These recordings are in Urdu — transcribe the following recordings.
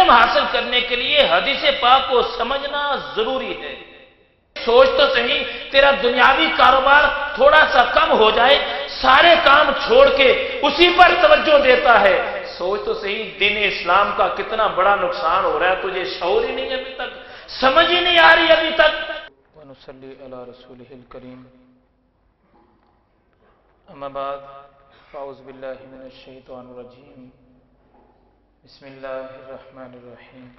علم حاصل کرنے کے لیے حدیث پاک کو سمجھنا ضروری ہے۔ سوچ تو صحیح، تیرا دنیاوی کاروبار تھوڑا سا کم ہو جائے، سارے کام چھوڑ کے اسی پر توجہ دیتا ہے۔ سوچ تو صحیح، دین اسلام کا کتنا بڑا نقصان ہو رہا ہے، تجھے شعور ہی نہیں ابھی تک، سمجھ ہی نہیں آ رہی ابھی تک۔ وَنُصَلِّي عَلَى رَسُولِهِ الْكَرِيمِ اما بعد فاعوذ باللہ من الشیطان الرجیم بسم اللہ الرحمن الرحیم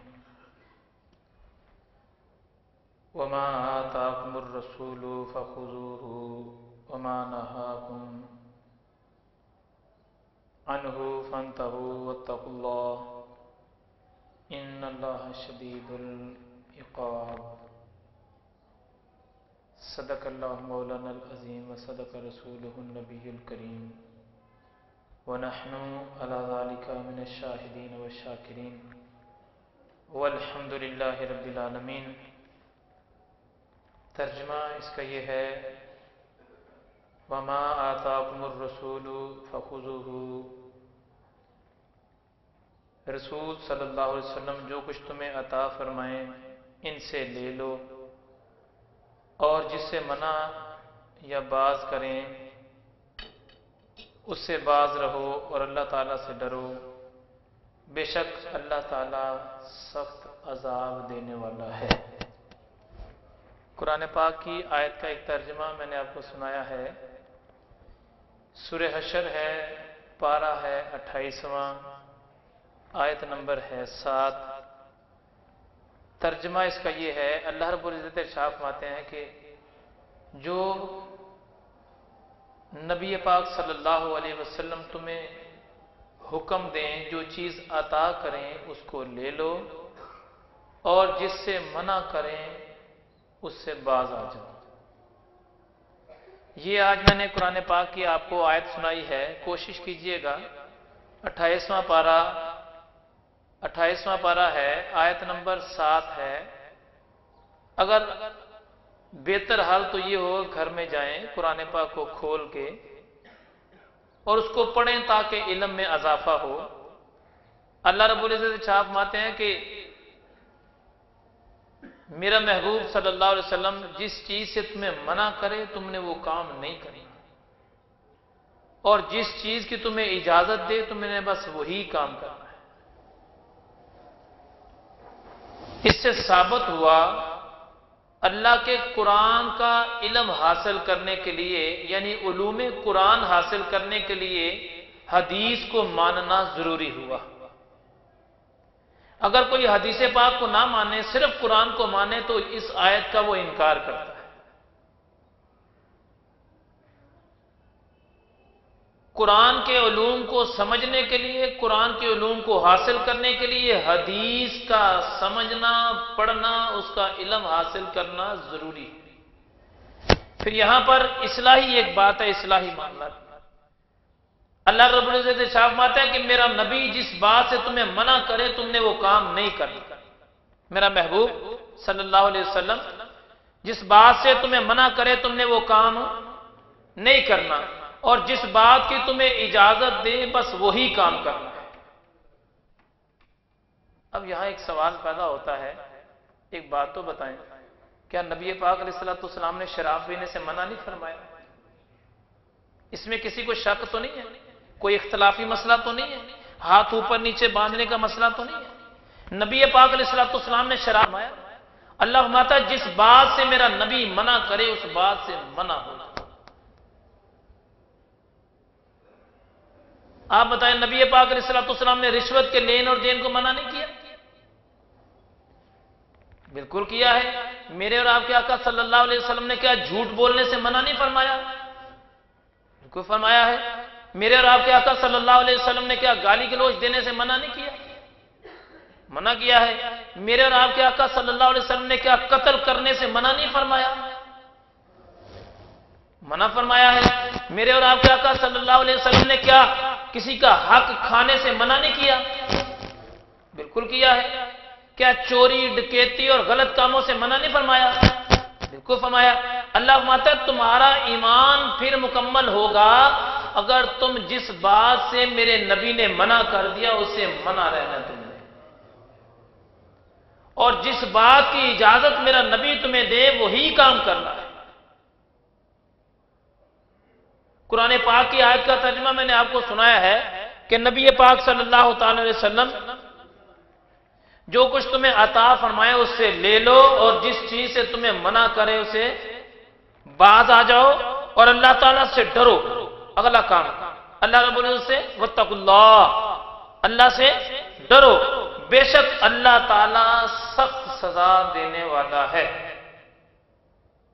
وما آتاکم الرسول فخذوه وما نهاکم عنہ فانتہوا واتقوا اللہ ان اللہ شدید العقاب۔ صدق اللہ مولانا العظیم وصدق رسولہ النبی الکریم ونحن علی ذلک من الشاہدین والشاکرین والحمد للہ رب العالمین۔ ترجمہ اس کا یہ ہے، وما آتاکم الرسول فخذوہ، رسول صلی اللہ علیہ وسلم جو کچھ تمہیں عطا فرمائیں ان سے لے لو، اور جس سے منع یا باز کریں اس سے باز رہو، اور اللہ تعالیٰ سے ڈرو، بے شک اللہ تعالیٰ سخت عذاب دینے والا ہے۔ قرآن پاک کی آیت کا ایک ترجمہ میں نے آپ کو سنایا ہے، سورہ حشر ہے، پارہ ہے 28واں، آیت نمبر ہے 7۔ ترجمہ اس کا یہ ہے، اللہ رب العزت ارشاد فرماتے ہیں کہ جو نبی پاک صلی اللہ علیہ وسلم تمہیں حکم دیں، جو چیز عطا کریں اس کو لے لو، اور جس سے منع کریں اس سے باز آ جاؤ۔ یہ آج میں نے قرآن پاک کی آپ کو آیت سنائی ہے، کوشش کیجئے گا 28واں پارہ ہے، آیت نمبر 7 ہے۔ اگر بہتر حال تو یہ ہو گھر میں جائیں، قرآن پاک کو کھول کے اور اس کو پڑھیں تاکہ علم میں اضافہ ہو۔ اللہ رب العزت ارشاد فرماتے ہیں کہ میرا محبوب صلی اللہ علیہ وسلم جس چیز سے تمہیں منع کرے تم نے وہ کام نہیں کرنا، اور جس چیز کی تمہیں اجازت دے تم نے بس وہی کام کرنا ہے۔ اس سے ثابت ہوا اللہ کے قرآن کا علم حاصل کرنے کے لیے، یعنی علوم قرآن حاصل کرنے کے لیے حدیث کو ماننا ضروری ہوا۔ اگر کوئی حدیث پاک کو نہ مانے، صرف قرآن کو مانے، تو اس آیت کا وہ انکار کرتا ہے۔ قرآن کے علوم کو سمجھنے کے لیے، قرآن کے علوم کو حاصل کرنے کے لیے حدیث کا سمجھنا، پڑھنا، اس کا علم حاصل کرنا ضروری ہے۔ پھر یہاں پر اصلاحی ایک بات ہے، اصلاحی معاملہ۔ اللہ رب العزت ارشاد فرماتا ہے کہ میرا نبی جس بات سے تمہیں منع کرے تم نے وہ کام نہیں کرنا۔ میرا محبوب صلی اللہ علیہ وسلم جس بات سے تمہیں منع کرے تم نے وہ کام نہیں کرنا، اور جس بات کی تمہیں اجازت دے بس وہی کام کرنا ہے۔ اب یہاں ایک سوال پیدا ہوتا ہے، ایک بات تو بتائیں، کیا نبی پاک علیہ السلام نے شراب پینے سے منع نہیں فرمایا؟ اس میں کسی کو شک تو نہیں ہے؟ کوئی اختلافی مسئلہ تو نہیں ہے؟ ہاتھ اوپر نیچے باندھنے کا مسئلہ تو نہیں ہے؟ نبی پاک علیہ السلام نے شراب فرمایا؟ اللہ فرماتا ہے جس بات سے میرا نبی منع کرے اس بات سے منع ہونا۔ آپ بتائیں، نبی پاک علیہ السلام نے رشوت کے لین اور دین کو منع نہیں کیا؟ بالکل کیا ہے۔ میرے اور آپ کے آقا صلی اللہ علیہ وسلم نے کیا جھوٹ بولنے سے منع نہیں فرمایا؟ بالکل فرمایا ہے۔ میرے اور آپ کے آقا صلی اللہ علیہ وسلم نے کیا گالی گلوچ دینے سے منع نہیں کیا؟ منع کیا ہے۔ میرے اور آپ کے آقا صلی اللہ علیہ وسلم نے کیا قتل کرنے سے منع نہیں فرمایا؟ منع فرمایا ہے۔ میرے اور آپ کے آقا صلی اللہ علیہ وسلم نے کیا کسی کا حق کھانے سے منع نہیں کیا؟ بالکل کیا ہے۔ کیا چوری، ڈکیتی اور غلط کاموں سے منع نہیں فرمایا؟ بالکل فرمایا۔ اللہ فرماتا ہے تمہارا ایمان پھر مکمل ہوگا اگر تم جس بات سے میرے نبی نے منع کر دیا اس سے منع رہنا تم نے۔ اور جس بات کی اجازت میرا نبی تمہیں دے وہی کام کرنا ہے۔ قرآن پاک کی آیت کا ترجمہ میں نے آپ کو سنایا ہے کہ نبی پاک صلی اللہ تعالی علیہ وسلم جو کچھ تمہیں عطا فرمائے اس سے لے لو، اور جس چیز سے تمہیں منع کرے اسے باز آ جاؤ، اور اللہ تعالیٰ سے ڈرو۔ اگلا کام اللہ رب العزت سے واتقوا اللہ، اللہ سے ڈرو، بے شک اللہ تعالیٰ سخت سزا دینے والا ہے۔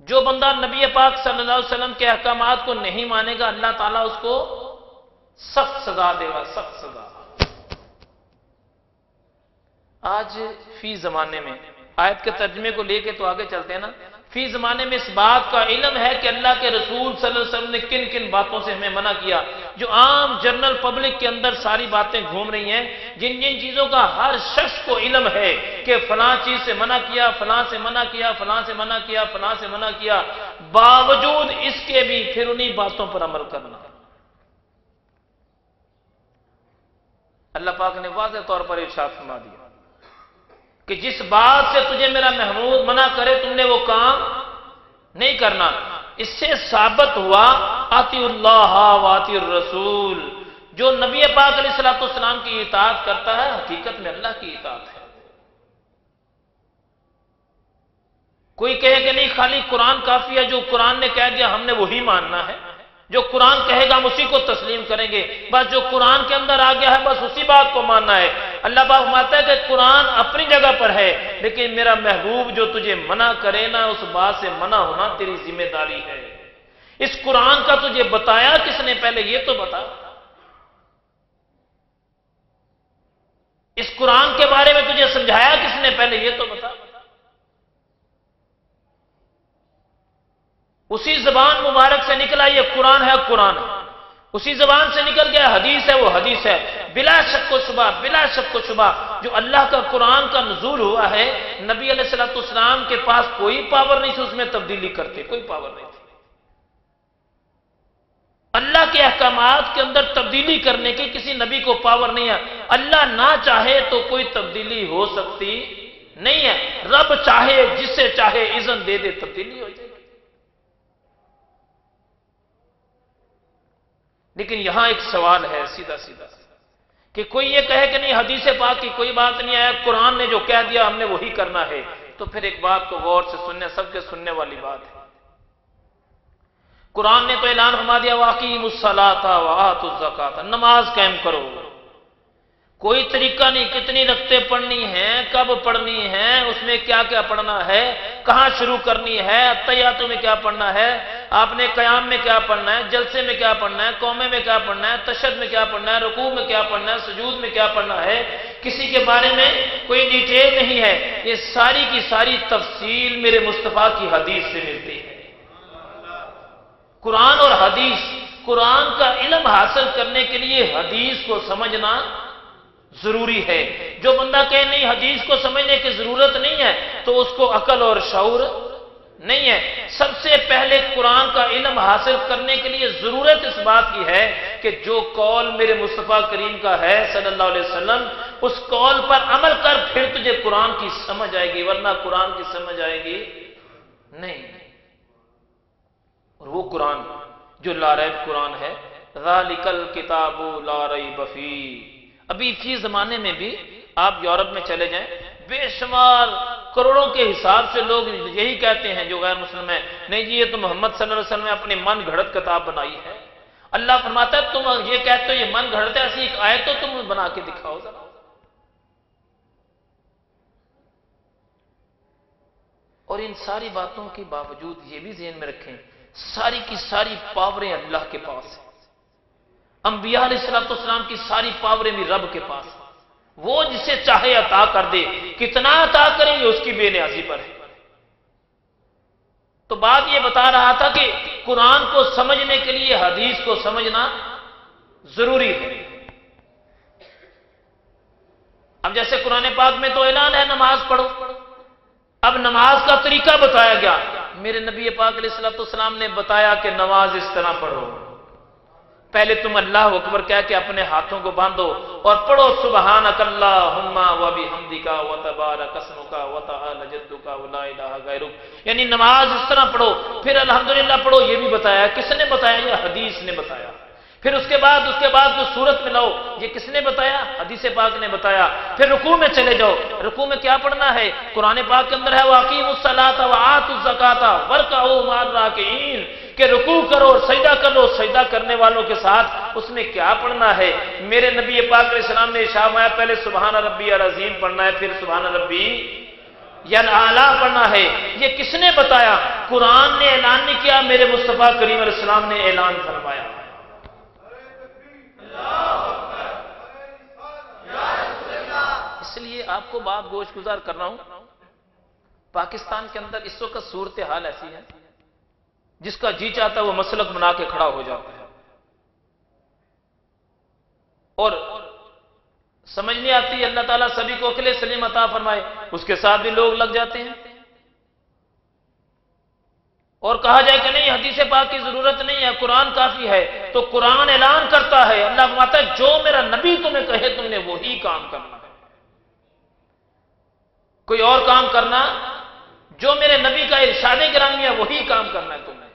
جو بندہ نبی پاک صلی اللہ علیہ وسلم کے احکامات کو نہیں مانے گا اللہ تعالیٰ اس کو سخت سزا دے گا، سخت سزا۔ آج فی زمانے میں آیت کے ترجمے کو لے کے تو آگے چلتے ہیں نا، فی زمانے میں اس بات کا علم ہے کہ اللہ کے رسول صلی اللہ علیہ وسلم نے کن کن باتوں سے ہمیں منع کیا، جو عام جنرل پبلک کے اندر ساری باتیں گھوم رہی ہیں، جن جن چیزوں کا ہر شخص کو علم ہے کہ فلاں چیز سے منع کیا، فلاں سے منع کیا، فلاں سے منع کیا، فلاں سے منع کیا، باوجود اس کے بھی پھر انہی باتوں پر عمل کرنا۔ اللہ پاک نے واضح طور پر ارشاد فرما دیا کہ جس بات سے تجھے میرا محبوب منع کرے تم نے وہ کام نہیں کرنا۔ اس سے ثابت ہوا اطیعوا اللہ واطیعوا الرسول، جو نبی پاک علیہ الصلوۃ والسلام کی اطاعت کرتا ہے حقیقت میں اللہ کی اطاعت ہے۔ کوئی کہے کہ نہیں خالی قرآن کافی ہے، جو قرآن نے کہہ دیا ہم نے وہی ماننا ہے، جو قرآن کہے گا ہم اسی کو تسلیم کریں گے، بس جو قرآن کے اندر آ گیا ہے بس اسی بات کو ماننا ہے۔ اللہ پاک فرماتا ہے کہ قرآن اپنی جگہ پر ہے، لیکن میرا محبوب جو تجھے منع کرے نا اس بات سے منع ہونا تیری ذمہ داری ہے۔ اس قرآن کا تجھے بتایا کس نے پہلے یہ تو بتا، اس قرآن کے بارے میں تجھے سمجھایا کس نے پہلے یہ تو بتا۔ اسی زبان مبارک سے نکلا یہ قرآن ہے، قرآن ہے، اسی زبان سے نکل گیا حدیث ہے، وہ حدیث ہے۔ بلا شک و شبہ، بلا شک و شبہ جو اللہ کا قرآن کا نزول ہوا ہے، نبی علیہ الصلوۃ والسلام کے پاس کوئی پاور نہیں تھی اس میں تبدیلی کرتے، کوئی پاور نہیں تھی۔ اللہ کے احکامات کے اندر تبدیلی کرنے کی کسی نبی کو پاور نہیں ہے۔ اللہ نہ چاہے تو کوئی تبدیلی ہو سکتی نہیں ہے، رب چاہے جس سے چاہے اذن دے دے تبدیلی ہو جائے۔ لیکن یہاں ایک سوال ہے سیدھا سیدھا کہ کوئی یہ کہے کہ نہیں حدیث پاک کی کوئی بات نہیں ہے، قرآن نے جو کہہ دیا ہم نے وہی کرنا ہے، تو پھر ایک بات کو غور سے سننے، سب کے سننے والی بات ہے۔ قرآن نے تو اعلان فرما دیا وَأَقِیمُوا الصَّلَاةَ وَآتُوا الزَّکَاةَ، نماز قائم کرو، کوئی طریقہ نہیں، کتنی رکعتیں پڑھنی ہیں، کب پڑھنی ہیں، اس میں کیا کیا پڑھنا ہے، کہاں شروع کرنی ہے، تحیاتوں میں کیا پڑھنا ہے، آپ نے قیام میں کیا پڑھنا ہے، جلسے میں کیا پڑھنا ہے، قومے میں کیا پڑھنا ہے، تشہد میں کیا پڑھنا ہے، رکوع میں کیا پڑھنا ہے، سجود میں کیا پڑھنا ہے، کسی کے بارے میں کوئی ڈیٹیل نہیں ہے۔ یہ ساری کی ساری تفصیل میرے مصطفیٰ کی حدیث سے ملتی ہے۔ قرآن اور حدیث، قرآن کا علم حاصل کرنے کے لیے حدیث کو سمجھنا ضروری ہے۔ جو بندہ کہے نہیں حدیث کو سمجھنے کی ضرورت نہیں ہے تو اس کو عقل اور شعور نہیں ہے۔ سب سے پہلے قرآن کا علم حاصل کرنے کے لیے ضرورت اس بات کی ہے کہ جو قول میرے مصطفیٰ کریم کا ہے صلی اللہ علیہ وسلم، اس قول پر عمل کر، پھر تجھے قرآن کی سمجھ آئے گی، ورنہ قرآن کی سمجھ آئے گی نہیں۔ اور وہ قرآن جو لا ریب قرآن ہے، ذالک الکتاب لا ریب فیہ۔ ابھی فی زمانے میں بھی آپ یورپ میں چلے جائیں، بے شمار کروڑوں کے حساب سے لوگ یہی کہتے ہیں جو غیر مسلم ہیں، نہیں جی یہ تو محمد صلی اللہ علیہ وسلم نے اپنی من گھڑت کتاب بنائی ہے۔ اللہ فرماتا ہے تم یہ کہتے ہو یہ من گھڑت ہے، ایسی ایک آیت تو تم بنا کے دکھاؤ ذرا۔ اور ان ساری باتوں کے باوجود یہ بھی ذہن میں رکھیں، ساری کی ساری پاوریں اللہ کے پاس ہیں، انبیاء علیہ السلام کی ساری پاوریں بھی رب کے پاس ہیں، وہ جسے چاہے عطا کر دے، کتنا عطا کریں گے اس کی بے نیازی پر ہے۔ تو بات یہ بتا رہا تھا کہ قرآن کو سمجھنے کے لیے حدیث کو سمجھنا ضروری ہے۔ اب جیسے قرآن پاک میں تو اعلان ہے نماز پڑھو، اب نماز کا طریقہ بتایا گیا، میرے نبی پاک علیہ الصلوۃ والسلام نے بتایا کہ نماز اس طرح پڑھو، پہلے تم اللہ اکبر کہہ کے اپنے ہاتھوں کو باندھو اور پڑھو سبحانک اللہم و بحمدک و تبارک اسمک و تعالی جدک و لا الہ غیرک، یعنی نماز اس طرح پڑھو، پھر الحمدللہ پڑھو، یہ بھی بتایا۔ کس نے بتایا؟ یہ حدیث نے بتایا۔ پھر اس کے بعد جو سورت میں لاؤ، یہ کس نے بتایا؟ حدیث پاک نے بتایا۔ پھر رکوع میں چلے جاؤ، رکوع میں کیا پڑھنا ہے؟ قرآن پاک کے اندر ہے وَأَقِیمُوا الصَّلَاةَ وَآتُوا الزَّکَاةَ وَارْکَعُوا مَعَ الرَّاکِعِینَ، کہ رکوع کرو اور سجدہ کرو سجدہ کرنے والوں کے ساتھ۔ اس میں کیا پڑھنا ہے؟ میرے نبی پاک علیہ السلام نے ارشاد فرمایا پہلے سبحان ربی العظیم پڑھنا ہے، پھر سبحان ربی الاعلیٰ پڑھنا ہے۔ یہ کس نے بتایا؟ قرآن نے اعلان نہیں کیا، میرے مصطفیٰ کریم علیہ السلام نے اعلان فرمایا۔ اس لیے آپ کو بات گوش گزار کر رہا ہوں، پاکستان کے اندر اس وقت صورتحال ایسی ہے جس کا جی چاہتا ہے وہ مسلک بنا کے کھڑا ہو جاتا ہے، اور سمجھ نہیں آتی اللہ تعالیٰ سبھی کو عقل سلیم عطا فرمائے، اس کے ساتھ بھی لوگ لگ جاتے ہیں اور کہا جائے کہ نہیں حدیث پاک کی ضرورت نہیں ہے، قرآن کافی ہے، تو قرآن اعلان کرتا ہے، اللہ فرماتا ہے جو میرا نبی تمہیں کہے تم نے وہی کام کرنا ہے، کوئی اور کام کرنا، جو میرے نبی کا ارشاد گرامی ہے وہی کام کرنا ہے، تم نے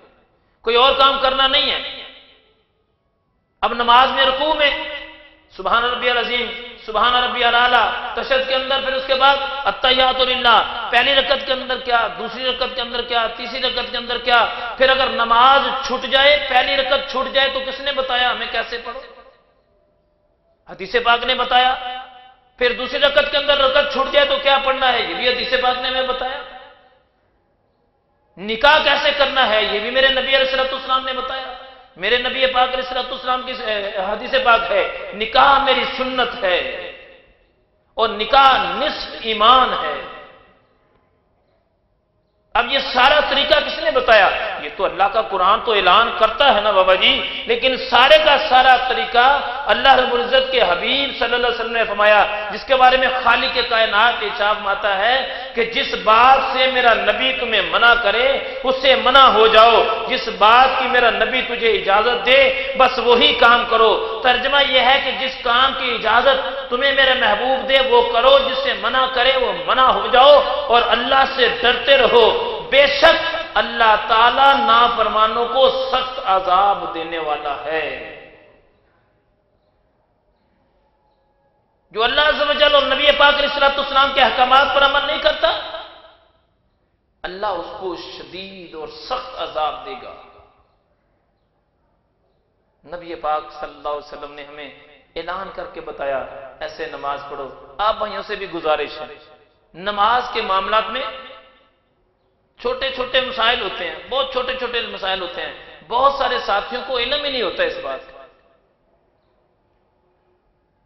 کوئی اور کام کرنا نہیں ہے۔ اب نماز میں رکوع میں سبحان ربی العظیم، سبحان ربی الاعلیٰ، تشہد کے اندر، پھر اس کے بعد التحیات للہ، پہلی رکعت کے اندر کیا، دوسری رکعت کے اندر کیا، تیسری رکعت کے اندر کیا، پھر اگر نماز چھوٹ جائے، پہلی رکعت چھوٹ جائے تو کس نے بتایا ہمیں کیسے پڑھو؟ حدیث پاک نے بتایا۔ پھر دوسری رکعت کے اندر رکعت چھوٹ جائے تو کیا پڑھنا ہے؟ یہ بھی حدیث پاک نے ہمیں بتایا۔ نکاح کیسے کرنا ہے؟ یہ بھی میرے نبی علیہ السلام نے بتایا۔ میرے نبی پاک علیہ السلام کی حدیث پاک ہے نکاح میری سنت ہے اور نکاح نصف ایمان ہے۔ اب یہ سارا طریقہ کس نے بتایا؟ یہ تو اللہ کا قرآن تو اعلان کرتا ہے نا بابا جی، لیکن سارے کا سارا طریقہ اللہ رب العزت کے حبیب صلی اللہ علیہ وسلم نے فرمایا، جس کے بارے میں خالق کائنات ارشاد فرماتا ہے کہ جس بات سے میرا نبی تمہیں منع کرے اس سے منع ہو جاؤ، جس بات کی میرا نبی تجھے اجازت دے بس وہی کام کرو۔ ترجمہ یہ ہے کہ جس کام کی اجازت تمہیں میرے محبوب دے وہ کرو، جس سے منع کرے وہ منع ہو جاؤ، اور اللہ سے ڈرتے رہو، بے شک اللہ تعالیٰ نافرمانوں کو سخت عذاب دینے والا ہے۔ جو اللہ عز و جل اور نبی پاک علیہ السلام کے احکامات پر عمل نہیں کرتا، اللہ اس کو شدید اور سخت عذاب دے گا۔ نبی پاک صلی اللہ علیہ وسلم نے ہمیں اعلان کر کے بتایا ایسے نماز پڑھو۔ آپ بھائیوں سے بھی گزارش ہے، نماز کے معاملات میں چھوٹے چھوٹے مسائل ہوتے ہیں، بہت چھوٹے چھوٹے مسائل ہوتے ہیں، بہت سارے ساتھیوں کو علم ہی نہیں ہوتا اس بات کا۔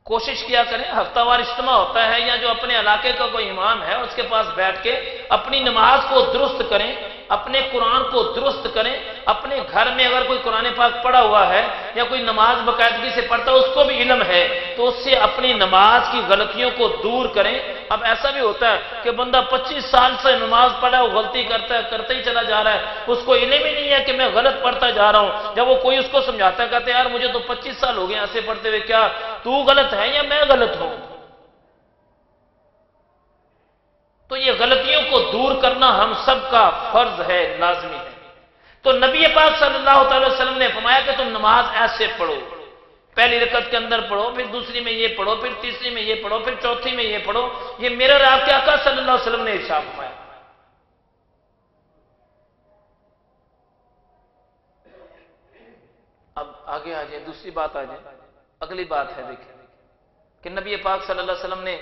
کوشش کیا کریں، ہفتہ وار اجتماع ہوتا ہے یا جو اپنے علاقے کا کوئی امام ہے اس کے پاس بیٹھ کے اپنی نماز کو درست کریں، اپنے قرآن کو درست کریں، اپنے گھر میں اگر کوئی قرآن پاک پڑھا ہوا ہے یا کوئی نماز باقاعدگی سے پڑھتا ہے اس کو بھی علم ہے تو اس سے اپنی نماز کی غلطیوں کو دور کریں۔ اب ایسا بھی ہوتا ہے کہ بندہ 25 سال سے نماز پڑھا ہے وہ غلطی کرتا ہے، کرتے ہی چلا جا رہا ہے، اس کو علم ہی نہیں ہے کہ میں غلط پڑھتا جا رہا ہوں۔ جب وہ کوئی اس کو سمجھاتا ہے کہتے ہیں یار مجھے تو 25 سال ہو گئے ایسے پڑھتے ہوئے، کیا تو غلط ہے یا میں غلط ہوں؟ تو یہ غلطیوں کو دور کرنا ہم سب کا فرض ہے، لازمی ہے۔ تو نبی پاک صلی اللہ تعالی وسلم نے فرمایا کہ تم نماز ایسے پڑھو، پہلی رکعت کے اندر پڑھو، پھر دوسری میں یہ پڑھو، پھر تیسری میں یہ پڑھو، پھر چوتھی میں یہ پڑھو۔ یہ میرا اور آپ کے آقا صلی اللہ علیہ وسلم نے ارشاد فرمایا۔ اب آگے آ جائے، دوسری بات آ جائے، اگلی بات ہے دیکھیں کہ نبی پاک صلی اللہ علیہ وسلم نے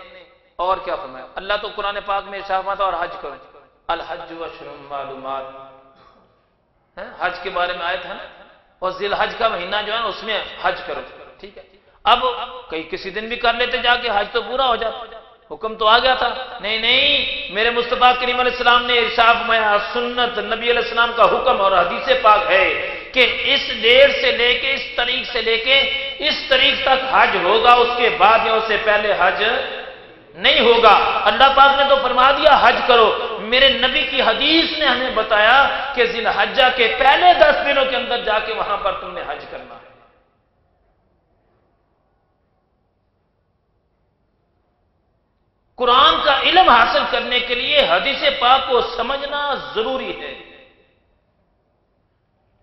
اور کیا فرمایا؟ اللہ تو قرآن پاک میں ارشاد فرماتا اور حج کرو، الحج اشہر معلومات، حج کے بارے میں آیت ہے نا، اور ذی الحج کا مہینہ جو ہے نا اس میں حج کرو، ٹھیک ہے۔ اب کسی دن بھی کر لیتے جا کے حج تو پورا ہو جاتا، حکم تو آ گیا تھا، نہیں نہیں، میرے مصطفیٰ کریم علیہ السلام نے ارشاد فرمایا، سنت نبی علیہ السلام کا حکم اور حدیث پاک ہے کہ اس ڈیٹ سے لے کے اس تاریخ سے لے کے اس تاریخ تک حج ہوگا، اس کے بعد یا اس سے پہلے حج نہیں ہوگا۔ اللہ پاک نے تو فرما دیا حج کرو، میرے نبی کی حدیث نے ہمیں بتایا کہ ذی الحجہ کے پہلے 10 دنوں کے اندر جا کے وہاں پر تم نے حج کرنا ہے۔ قرآن کا علم حاصل کرنے کے لیے حدیث پاک کو سمجھنا ضروری ہے۔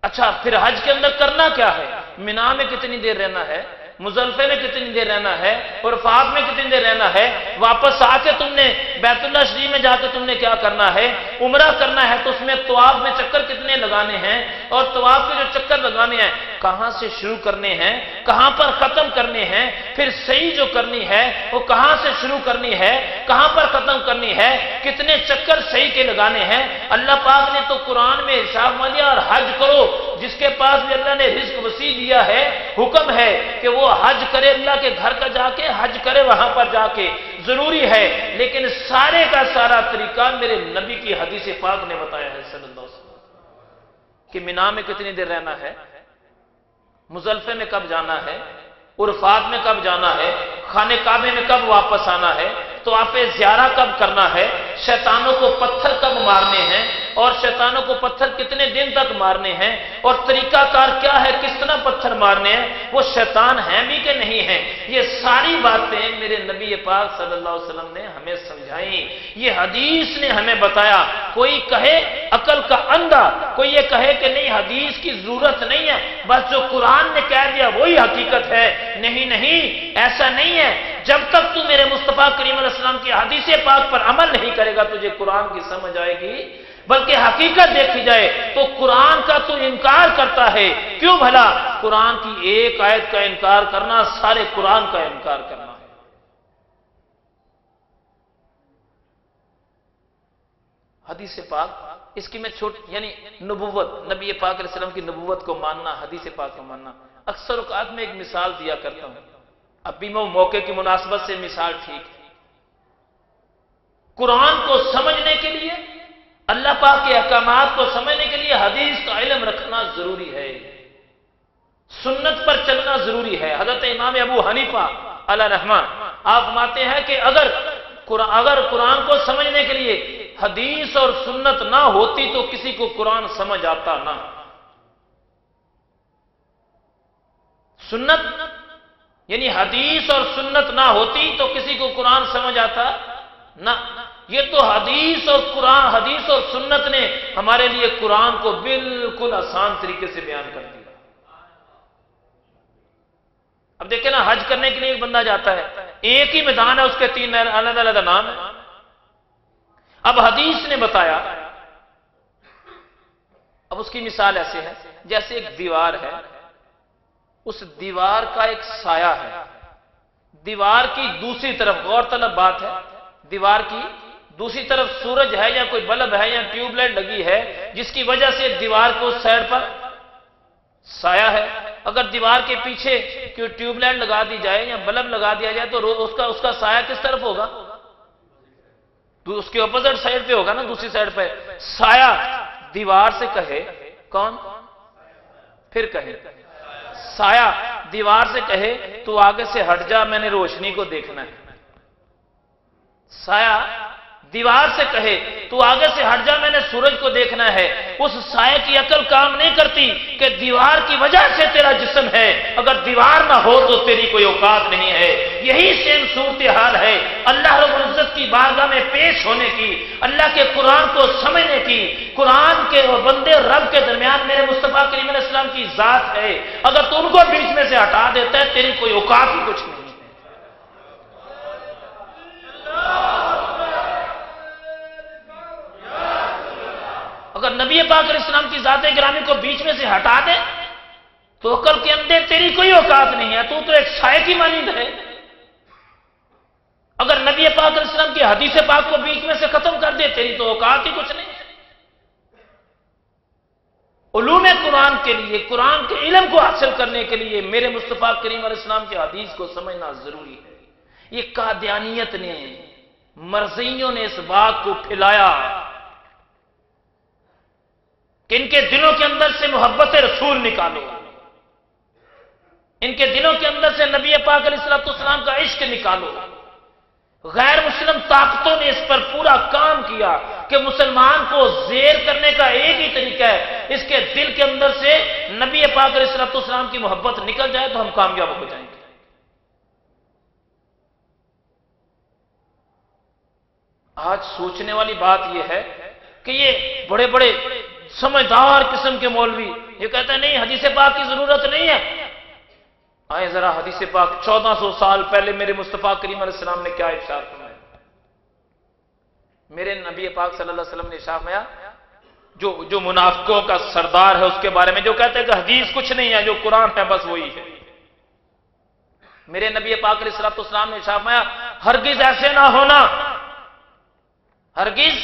اچھا، پھر حج کے اندر کرنا کیا ہے؟ مینا میں کتنی دیر رہنا ہے، مزدلفے میں کتنی دیر رہنا ہے، عرفات میں کتنی دیر رہنا ہے، واپس آ کے تم نے بیت اللہ شریف میں جا کے تم نے کیا کرنا ہے، عمرہ کرنا ہے تو اس میں طواف میں چکر کتنے لگانے ہیں، اور طواف کے جو چکر لگانے ہیں کہاں سے شروع کرنے ہیں، کہاں پر ختم کرنے ہیں، پھر صحیح جو کرنی ہے وہ کہاں سے شروع کرنی ہے، کہاں پر ختم کرنی ہے، کتنے چکر صحیح کے لگانے ہیں۔ اللہ پاک نے تو قرآن میں ارشاد فرمایا اور حج کرو، جس کے پاس بھی اللہ نے رزق وسیع دیا ہے حکم ہے کہ وہ حج کرے، اللہ کے گھر کا جا کے حج کرے، وہاں پر جا کے ضروری ہے، لیکن سارے کا سارا طریقہ میرے نبی کی حدیث پاک نے بتایا ہے صلی اللہ علیہ وسلم کہ مینا میں کتنی دیر رہنا ہے، مزدلفے میں کب جانا ہے، عرفات میں کب جانا ہے، خانہ کعبے میں کب واپس آنا ہے، تو آپ زیارہ کب کرنا ہے، شیطانوں کو پتھر کب مارنے ہیں اور شیطانوں کو پتھر کتنے دن تک مارنے ہیں، اور طریقہ کار کیا ہے، کس طرح پتھر مارنے ہیں، وہ شیطان ہیں بھی کہ نہیں ہیں، یہ ساری باتیں میرے نبی پاک صلی اللہ علیہ وسلم نے ہمیں سمجھائیں، یہ حدیث نے ہمیں بتایا۔ کوئی کہے عقل کا اندھا، کوئی یہ کہے کہ نہیں حدیث کی ضرورت نہیں ہے، بس جو قرآن نے کہہ دیا وہی حقیقت ہے، نہیں نہیں، ایسا نہیں ہے۔ جب تک تو میرے مصطفیٰ کریم علیہ السلام کی حدیث پاک پر عمل نہیں کرے گا تجھے قرآن کی سمجھ آئے گی، بلکہ حقیقت دیکھی جائے تو قرآن کا تو انکار کرتا ہے، کیوں بھلا؟ قرآن کی ایک آیت کا انکار کرنا سارے قرآن کا انکار کرنا ہے۔ حدیث پاک اس کی میں یعنی نبوت، نبی پاک علیہ السلام کی نبوت کو ماننا، حدیث پاک کو ماننا، اکثر اوقات میں ایک مثال دیا کرتا ہوں، اب بھی میں موقع کی مناسبت سے مثال ٹھیک ہے۔ قرآن کو سمجھنے کے لیے، اللہ پاک کے احکامات کو سمجھنے کے لیے حدیث کا علم رکھنا ضروری ہے، سنت پر چلنا ضروری ہے۔ حضرت امام ابو حنیفہ علیہ رحمہ آپ فرماتے ہیں کہ اگر قرآن کو سمجھنے کے لیے حدیث اور سنت نہ ہوتی تو کسی کو قرآن سمجھ آتا نہ۔ سنت یعنی حدیث اور سنت نہ ہوتی تو کسی کو قرآن سمجھ آتا نہ۔ یہ تو حدیث اور سنت نے ہمارے لیے قرآن کو بالکل آسان طریقے سے بیان کر دیا۔ اب دیکھیں نا، حج کرنے کے لیے ایک بندہ جاتا ہے، ایک ہی میدان ہے، اس کے 3 علیحدہ علیحدہ نام ہے۔ اب حدیث نے بتایا، اب اس کی مثال ایسے ہے جیسے ایک دیوار ہے، اس دیوار کا ایک سایہ ہے، دیوار کی دوسری طرف، غور طلب بات ہے، دیوار کی دوسری طرف سورج ہے یا کوئی بلب ہے یا ٹیوب لائٹ لگی ہے، جس کی وجہ سے دیوار کو اس سائڈ پر سایہ ہے۔ اگر دیوار کے پیچھے کوئی ٹیوب لائٹ لگا دی جائے یا بلب لگا دیا جائے تو اس کا سایہ کس طرف ہوگا؟ تو اس کے اپوزٹ سائڈ پہ ہوگا نا، دوسری سائڈ پہ۔ سایہ دیوار سے کہے کون؟ پھر کہے سایہ دیوار سے کہے تو آگے سے ہٹ جا، میں نے روشنی کو دیکھنا ہے۔ سایہ دیوار سے کہے تو آگے سے ہٹ جا، میں نے سورج کو دیکھنا ہے۔ اس سائے کی عقل کام نہیں کرتی کہ دیوار کی وجہ سے تیرا جسم ہے، اگر دیوار نہ ہو تو تیری کوئی اوقات نہیں ہے۔ یہی سیم صورتحال ہے اللہ رب العزت کی بارگاہ میں پیش ہونے کی، اللہ کے قرآن کو سمجھنے کی۔ قرآن کے اور بندے رب کے درمیان میرے مصطفیٰ کریم علیہ السلام کی ذات ہے، اگر تو ان کو بیچ میں سے ہٹا دیتا ہے تیری کوئی اوقات ہی کچھ نہیں ہے۔ اگر نبی پاک علیہ السلام کی ذات گرامی کو بیچ میں سے ہٹا دے تو عقل کے اندر تیری کوئی اوقات نہیں ہے، تو ایک سائے کی مانند ہے۔ اگر نبی پاک علیہ السلام کی حدیث پاک کو بیچ میں سے ختم کر دے تیری تو اوقات ہی کچھ نہیں ہے۔ علوم قرآن کے لیے، قرآن کے علم کو حاصل کرنے کے لیے میرے مصطفیٰ کریم علیہ السلام کی حدیث کو سمجھنا ضروری ہے۔ یہ قادیانیت نے، مرزیوں نے اس بات کو پھیلایا کہ ان کے دلوں کے اندر سے محبت رسول نکالو، ان کے دلوں کے اندر سے نبی پاک علیہ السلام کا عشق نکالو۔ غیر مسلم طاقتوں نے اس پر پورا کام کیا کہ مسلمان کو زیر کرنے کا ایک ہی طریقہ ہے، اس کے دل کے اندر سے نبی پاک علیہ السلام کی محبت نکل جائے تو ہم کامیاب ہو جائیں گے۔ آج سوچنے والی بات یہ ہے کہ یہ بڑے بڑے سمجھدار قسم کے مولوی یہ کہتے ہیں نہیں حدیث پاک کی ضرورت نہیں ہے. آئے ذرا حدیث پاک 1400 سال پہلے میرے مصطفیٰ کریم علیہ السلام نے کیا ارشاد فرمایا. میرے نبی پاک صلی اللہ علیہ وسلم نے ارشاد فرمایا جو منافقوں کا سردار ہے اس کے بارے میں جو کہتے ہیں کہ حدیث کچھ نہیں ہے جو قرآن ہے بس وہی ہے. میرے نبی پاک علیہ السلام نے ارشاد فرمایا ہرگز ایسے نہ ہونا، ہرگز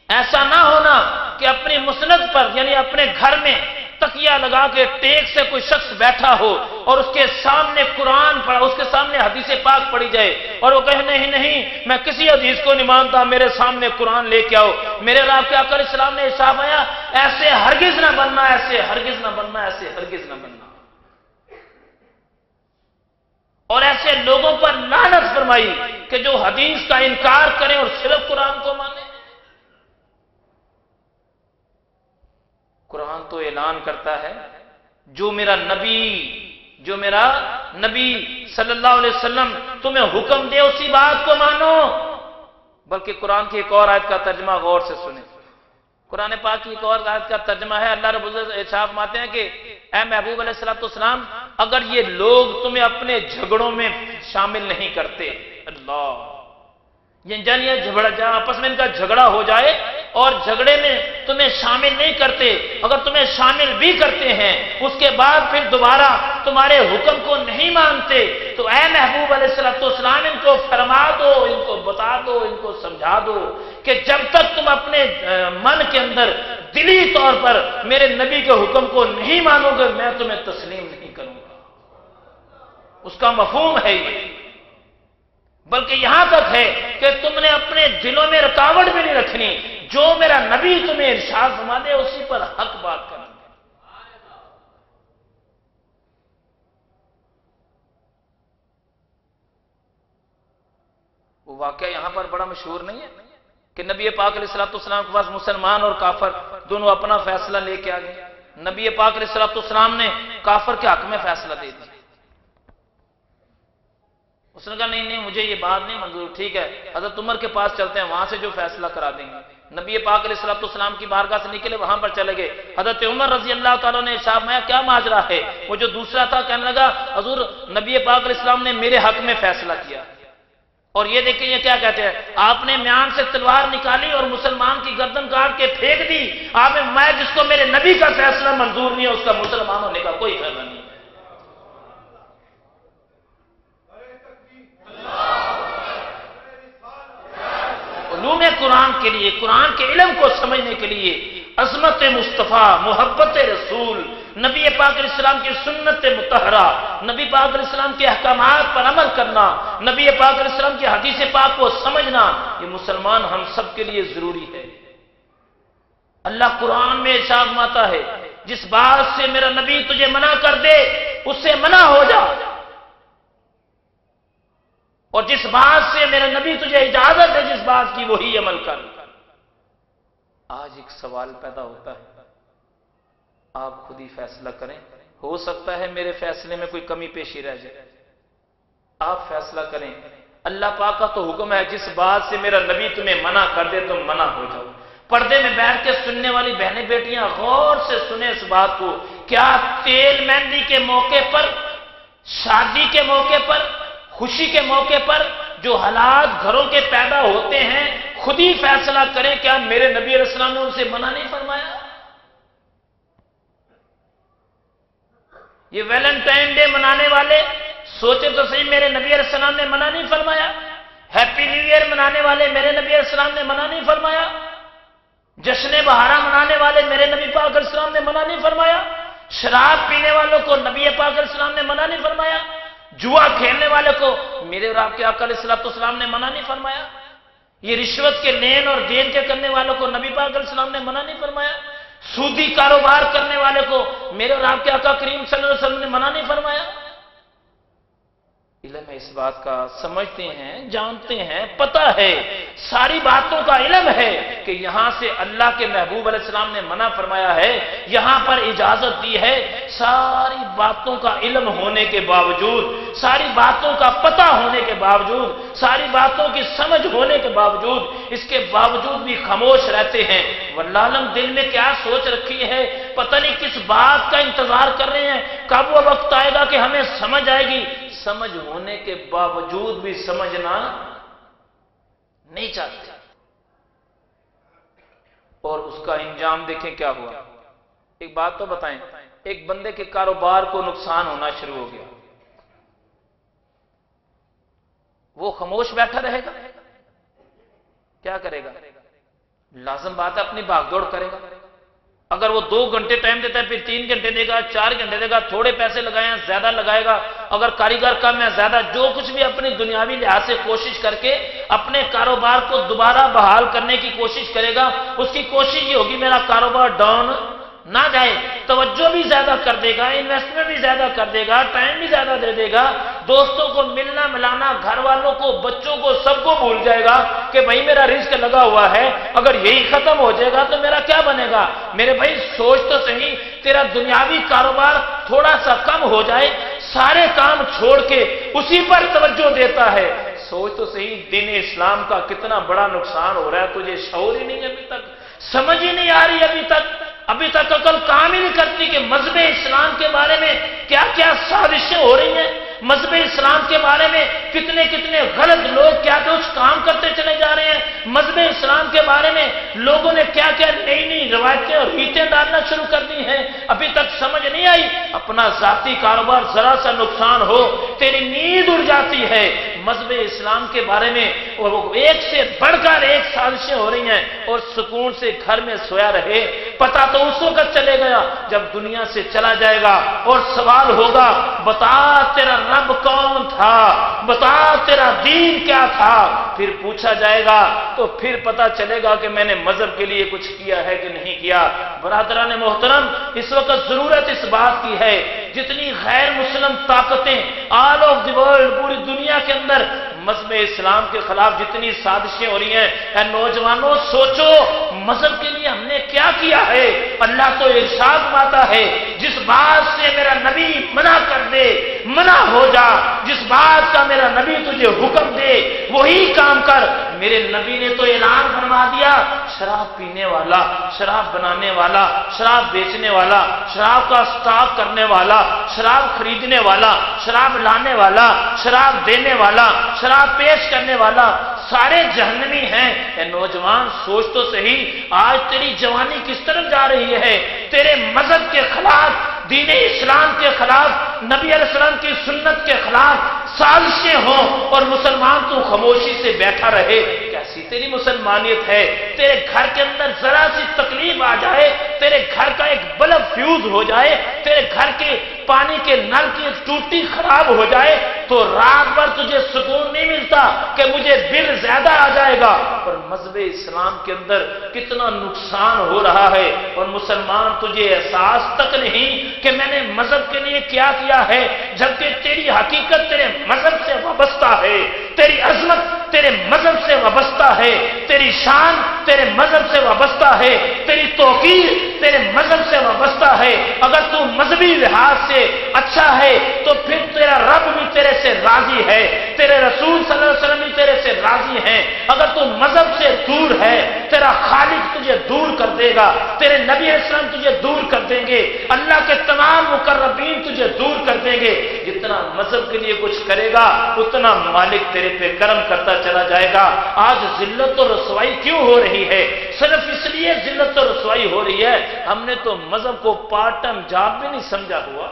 ایسا نہ ہونا کہ اپنی مسند پر یعنی اپنے گھر میں تکیہ لگا کے ٹیک سے کوئی شخص بیٹھا ہو اور اس کے سامنے قرآن پڑھا، اس کے سامنے حدیث پاک پڑھی جائے اور وہ کہے نہیں میں کسی حدیث کو نہیں مانتا، میرے سامنے قرآن لے کے آؤ. میرے رب کے آقا علیہ السلام نے ارشاد فرمایا ایسے ہرگز نہ بننا، ایسے ہرگز نہ بننا، ایسے ہرگز نہ بننا. اور ایسے لوگوں پر لعنت فرمائی کہ جو حدیث کا انکار کریں اور صرف قرآن کو مانیں. قرآن تو اعلان کرتا ہے جو میرا نبی صلی اللہ علیہ وسلم تمہیں حکم دے اسی بات کو مانو. بلکہ قرآن کی ایک اور آیت کا ترجمہ غور سے سنیں. قرآن پاک کی ایک اور آیت کا ترجمہ ہے اللہ رب العزت ارشاد فرماتے ہیں کہ اے محبوب علیہ السلام اگر یہ لوگ تمہیں اپنے جھگڑوں میں شامل نہیں کرتے، اللہ یعنی آپس میں ان کا جھگڑا ہو جائے اور جھگڑے میں تمہیں شامل نہیں کرتے، اگر تمہیں شامل بھی کرتے ہیں اس کے بعد پھر دوبارہ تمہارے حکم کو نہیں مانتے تو اے محبوب علیہ السلام ان کو فرما دو، ان کو بتا دو، ان کو سمجھا دو کہ جب تک تم اپنے من کے اندر دلی طور پر میرے نبی کے حکم کو نہیں مانو گے میں تمہیں تسلیم نہیں کروں گا. اس کا مفہوم ہے یہ، بلکہ یہاں تک ہے کہ تم نے اپنے دلوں میں رکاوٹ بھی نہیں رکھنی، جو میرا نبی تمہیں ارشاد فرما دے اسی پر حق بات کرنا. وہ واقعہ یہاں پر بڑا مشہور نہیں ہے کہ نبی پاک علیہ السلام کے پاس مسلمان اور کافر دونوں اپنا فیصلہ لے کے آ گئے. نبی پاک علیہ السلام نے کافر کے حق میں فیصلہ دے دیا. اس نے کہا نہیں مجھے یہ بات نہیں منظور، ٹھیک ہے حضرت عمر کے پاس چلتے ہیں وہاں سے جو فیصلہ کرا دیں گے. نبی پاک علیہ السلام کی بارگاہ سے نکلے وہاں پر چلے گئے. حضرت عمر رضی اللہ تعالیٰ نے ارشاد فرمایا کیا ماجرا ہے؟ وہ جو دوسرا تھا کہنے لگا حضور نبی پاک علیہ السلام نے میرے حق میں فیصلہ کیا. اور یہ دیکھیں یہ کیا کہتے ہیں، آپ نے میان سے تلوار نکالی اور مسلمان کی گردن کاٹ کے پھینک دی. آپ نے میں جس کو میرے نبی کا فیصلہ منظور نہیں ہے اس کا مسلمان ہونے کا کوئی فائدہ نہیں. علوم قرآن کے لیے، قرآن کے علم کو سمجھنے کے لیے عظمت مصطفیٰ، محبت رسول، نبی پاک علیہ السلام کی سنت مطہرہ، نبی پاک علیہ السلام کے احکامات پر عمل کرنا، نبی پاک علیہ السلام کی حدیث پاک کو سمجھنا یہ مسلمان ہم سب کے لیے ضروری ہے. اللہ قرآن میں ارشاد فرماتا ہے جس بات سے میرا نبی تجھے منع کر دے اس سے منع ہو جا، اور جس بات سے میرا نبی تجھے اجازت ہے جس بات کی وہی عمل کر. آج ایک سوال پیدا ہوتا ہے، آپ خود ہی فیصلہ کریں، ہو سکتا ہے میرے فیصلے میں کوئی کمی پیشی رہ جائے، آپ فیصلہ کریں. اللہ پاک کا تو حکم ہے جس بات سے میرا نبی تمہیں منع کر دے تم منع ہو جاؤ. پردے میں بیٹھ کے سننے والی بہنیں بیٹیاں غور سے سنیں اس بات کو. کیا تیل مہندی کے موقع پر، شادی کے موقع پر، خوشی کے موقع پر جو حالات گھروں کے پیدا ہوتے ہیں خود ہی فیصلہ کریں کیا میرے نبی علیہ السلام نے ان سے منع نہیں فرمایا؟ یہ ویلنٹائن ڈے منانے والے سوچے تو صحیح میرے نبی علیہ السلام نے منع نہیں فرمایا؟ ہیپی نیو ایئر منانے والے میرے نبی علیہ السلام نے منع نہیں فرمایا؟ جشن بہارا منانے والے میرے نبی پاک علیہ السلام نے منع نہیں فرمایا؟ شراب پینے والوں کو نبی پاک علیہ السلام نے منع نہیں فرمایا؟ جوا کھیلنے والے کو میرے اور آپ کے آقا علیہ السلام نے منع نہیں فرمایا؟ یہ رشوت کے لین اور دین کے کرنے والوں کو نبی پاک علیہ السلام نے منع نہیں فرمایا؟ سودی کاروبار کرنے والے کو میرے اور آپ کے آقا کریم صلی اللہ علیہ وسلم نے منع نہیں فرمایا؟ علم ہے اس بات کا، سمجھتے ہیں، جانتے ہیں، پتہ ہے، ساری باتوں کا علم ہے کہ یہاں سے اللہ کے محبوب علیہ السلام نے منع فرمایا ہے، یہاں پر اجازت دی ہے، ساری باتوں کا علم ہونے کے باوجود، ساری باتوں کا پتہ ہونے کے باوجود، ساری باتوں کی سمجھ ہونے کے باوجود، اس کے باوجود بھی خاموش رہتے ہیں۔ واللہ علم دل میں کیا سوچ رکھی ہے، پتہ نہیں کس بات کا انتظار کر رہے ہیں، کب وہ وقت آئے گا کہ ہمیں سمجھ آئے گی، سمجھ ہونے کے باوجود بھی سمجھنا نہیں چاہتے۔ اور اس کا انجام دیکھیں کیا ہوا۔ ایک بات تو بتائیں، ایک بندے کے کاروبار کو نقصان ہونا شروع ہو گیا، وہ خاموش بیٹھا رہے گا؟ کیا کرے گا؟ لازم بات ہے اپنی بھاگ دوڑ کرے گا۔ اگر وہ 2 گھنٹے ٹائم دیتا ہے، پھر 3 گھنٹے دے گا، 4 گھنٹے دے گا، تھوڑے پیسے لگائے ہیں زیادہ لگائے گا، اگر کاریگر کم ہے زیادہ، جو کچھ بھی اپنی دنیاوی لحاظ سے کوشش کر کے اپنے کاروبار کو دوبارہ بحال کرنے کی کوشش کرے گا، اس کی کوشش یہ ہوگی میرا کاروبار ڈاؤن نہ جائے، توجہ بھی زیادہ کر دے گا، انویسٹمنٹ بھی زیادہ کر دے گا، ٹائم بھی زیادہ دے دے گا، دوستوں کو ملنا ملانا، گھر والوں کو، بچوں کو، سب کو بھول جائے گا کہ بھائی میرا رزق لگا ہوا ہے، اگر یہی ختم ہو جائے گا تو میرا کیا بنے گا؟ میرے بھائی سوچ تو صحیح، تیرا دنیاوی کاروبار تھوڑا سا کم ہو جائے، سارے کام چھوڑ کے اسی پر توجہ دیتا ہے، سوچ تو صحیح دین اسلام کا کتنا بڑا نقصان ہو رہا ہے، تجھے شعور ہی نہیں، ابھی تک سمجھ ہی نہیں آ رہی، ابھی تک عقل کام ہی نہیں کرتی کہ مذہب اسلام کے بارے میں کیا کیا سازشیں ہو رہی ہیں، مذہب اسلام کے بارے میں کتنے کتنے غلط لوگ کیا کچھ کام کرتے چلے جا رہے ہیں، مذہب اسلام کے بارے میں لوگوں نے کیا کیا نئی نئی روایتیں اور ریتیں ڈالنا شروع کر دی ہیں، ابھی تک سمجھ نہیں آئی۔ اپنا ذاتی کاروبار ذرا سا نقصان ہو تیری نیند اڑ جاتی ہے، مذہب اسلام کے بارے میں اور ایک سے بڑھ کر ایک سازشیں ہو رہی ہیں، اور سکون سے گھر میں سویا رہے، پتہ تو اس وقت چلے گیا جب دنیا سے چلا جائے گا، اور سوال ہوگا بتا تیرا رب کون تھا، بتا تیرا دین کیا تھا، پھر پوچھا جائے گا تو پھر پتہ چلے گا کہ میں نے مذہب کے لیے کچھ کیا ہے کہ نہیں کیا۔ برادران محترم، اس وقت ضرورت اس بات کی ہے، جتنی غیر مسلم طاقتیں آل آف دی ورلڈ، پوری دنیا کے اندر مذہب اسلام کے خلاف جتنی سازشیں ہو رہی ہیں، اے نوجوانوں سوچو مذہب کے لیے ہم نے کیا کیا ہے۔ اللہ تو ارشاد فرماتا ہے جس بات سے میرا نبی منع کر دے منع ہو جا، جس بات کا میرا نبی تجھے حکم دے وہی کام کر۔ میرے نبی نے تو اعلان فرما دیا، شراب پینے والا، شراب بنانے والا، شراب بیچنے والا، شراب کا اسٹاک کرنے والا، شراب خریدنے والا، شراب لانے والا، شراب دینے والا، شراب پیش کرنے والا، سارے جہنمی ہیں۔ اے نوجوان سوچ تو صحیح، آج تیری جوانی کس طرف جا رہی ہے؟ تیرے مذہب کے خلاف، دین اسلام کے خلاف، نبی علیہ السلام کی سنت کے خلاف سازشیں ہوں اور مسلمان تو خاموشی سے بیٹھا رہے، کیسی تیری مسلمانیت ہے؟ تیرے گھر کے اندر ذرا سی تکلیف آ جائے، تیرے گھر کا ایک بلب فیوز ہو جائے، تیرے گھر کے پانی کے نل کی ایک ٹوٹی خراب ہو جائے تو رات بھر تجھے سکون نہیں ملتا کہ مجھے بل زیادہ آ جائے گا۔ اور مذہب اسلام کے اندر کتنا نقصان ہو رہا ہے، اور مسلمان تجھے احساس تک نہیں کہ میں نے مذہب کے لیے کیا کیا ہے، جبکہ تیری حقیقت تیرے مذہب سے وابستہ ہے، تیری عظمت تیرے مذہب سے وابستہ ہے، تیری شان تیرے مذہب سے وابستہ ہے، تیری توقیر تیرے مذہب سے وابستہ ہے۔ اگر تو مذہبی لحاظ سے اچھا ہے تو پھر تیرا رب بھی تیرے سے راضی ہے، تیرے رسول صلی اللہ علیہ وسلم بھی تیرے سے راضی ہیں۔ اگر تو مذہب سے دور ہے، تیرا خالق تجھے دور کر دے گا، تیرے نبی علیہ السلام تجھے دور کر دیں گے، اللہ کے تمام مقربین تجھے دور کر دیں گے۔ جتنا مذہب کے لیے کچھ کرے گا اتنا مالک تیرے پہ کرم کرتا چلا جائے گا۔ آج ذلت و رسوائی کیوں ہو رہی ہے؟ صرف اس لیے ذلت و رسوائی ہو رہی ہے ہم نے تو مذہب کو پارٹ ٹائم جاب بھی نہیں سمجھا ہوا،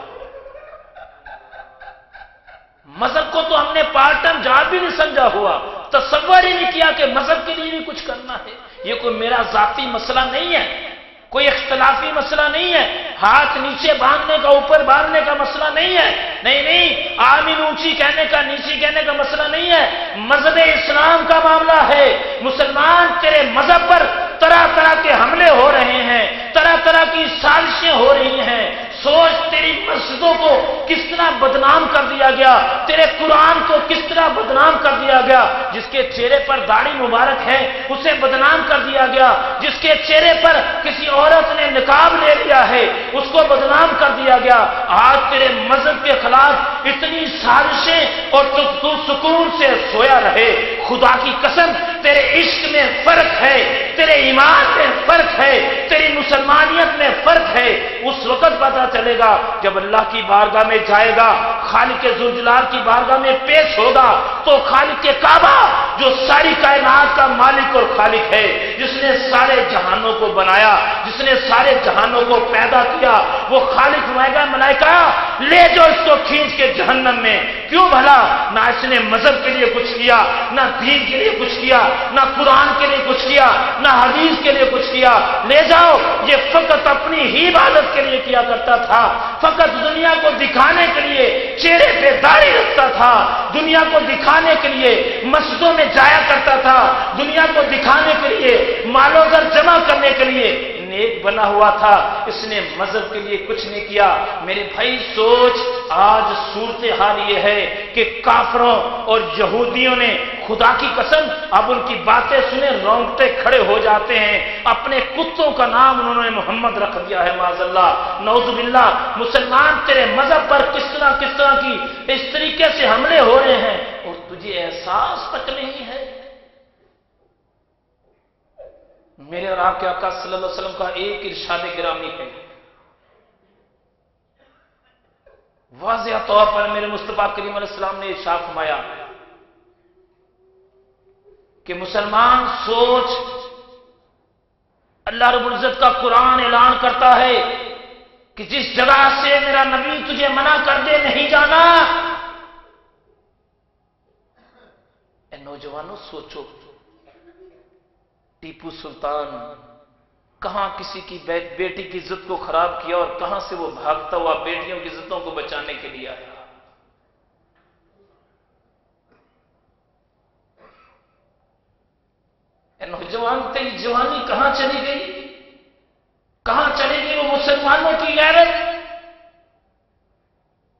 مذہب کو تو ہم نے پارٹ ٹائم جاب بھی نہیں سمجھا ہوا، تصور ہی نہیں کیا کہ مذہب کے لیے بھی کچھ کرنا ہے۔ یہ کوئی میرا ذاتی مسئلہ نہیں ہے، کوئی اختلافی مسئلہ نہیں ہے، ہاتھ نیچے باندھنے کا اوپر باندھنے کا مسئلہ نہیں ہے، نہیں، آمین اونچی کہنے کا نیچی کہنے کا مسئلہ نہیں ہے، مذہب اسلام کا معاملہ ہے۔ مسلمان تیرے مذہب پر طرح طرح کے حملے ہو رہے ہیں، طرح طرح کی سازشیں ہو رہی ہیں، سوچ تیری مسجدوں کو کس طرح بدنام کر دیا گیا، تیرے قرآن کو کس طرح بدنام کر دیا گیا، جس کے چہرے پر داڑھی مبارک ہے اسے بدنام کر دیا گیا، جس کے چہرے پر کسی عورت نے نقاب لے لیا ہے اس کو بدنام کر دیا گیا۔ آج تیرے مذہب کے خلاف اتنی سازشیں اور تو سکون سے سویا رہے۔ خدا کی قسم تیرے عشق میں فرق ہے، تیرے ایمان میں فرق ہے، تیری مسلمانیت میں فرق ہے۔ اس وقت پتا چلے گا جب اللہ کی بارگاہ میں جائے گا، خالق ذوالجلال کی بارگاہ میں پیش ہوگا تو خالق کعبہ جو ساری کائنات کا مالک اور خالق ہے، جس نے سارے جہانوں کو بنایا، جس نے سارے جہانوں کو پیدا کیا، وہ خالق فرمائے گا ملائکہ لے جو اس کو کھینچ کے جہنم میں۔ کیوں بھلا؟ نہ اس نے مذہب کے لیے کچھ کیا، نہ دین کے لیے کچھ کیا، نہ قرآن کے لیے کچھ کیا، نہ حدیث کے لیے کچھ کیا۔ لے جاؤ، یہ فقط اپنی ہی عبادت کے لیے کیا کرتا تھا، فقط دنیا کو دکھانے کے لیے چہرے پہ داڑھی رکھتا تھا، دنیا کو دکھانے کے لیے مسجدوں میں جایا کرتا تھا، دنیا کو دکھانے کے لیے مال و زر جمع کرنے کے لیے نیک بنا ہوا تھا، اس نے مذہب کے لیے کچھ نہیں کیا۔ میرے بھائی سوچ، آج صورتحال یہ ہے کہ کافروں اور یہودیوں نے خدا کی قسم اب ان کی باتیں سنے رونگٹے کھڑے ہو جاتے ہیں، اپنے کتوں کا نام انہوں نے محمد رکھ دیا ہے معاذ اللہ، نعوذ باللہ۔ مسلمان تیرے مذہب پر کس طرح کی اس طریقے سے حملے ہو رہے ہیں اور تجھے احساس تک نہیں ہے۔ میرے اور آپ کے آقا صلی اللہ علیہ وسلم کا ایک ارشاد گرامی ہے، واضح طور پر میرے مصطفیٰ کریم علیہ السلام نے ارشاد فرمایا کہ مسلمان سوچ، اللہ رب العزت کا قرآن اعلان کرتا ہے کہ جس جگہ سے میرا نبی تجھے منع کر دے نہیں جانا۔ اے نوجوانوں سوچو، ٹیپو سلطان کہاں کسی کی بیٹی کی عزت کو خراب کیا اور کہاں سے وہ بھاگتا ہوا بیٹیوں کی عزتوں کو بچانے کے لیے آیا۔ اے نوجوان تیری جوانی کہاں چلی گئی؟ کہاں چلی گئی وہ مسلمانوں کی غیرت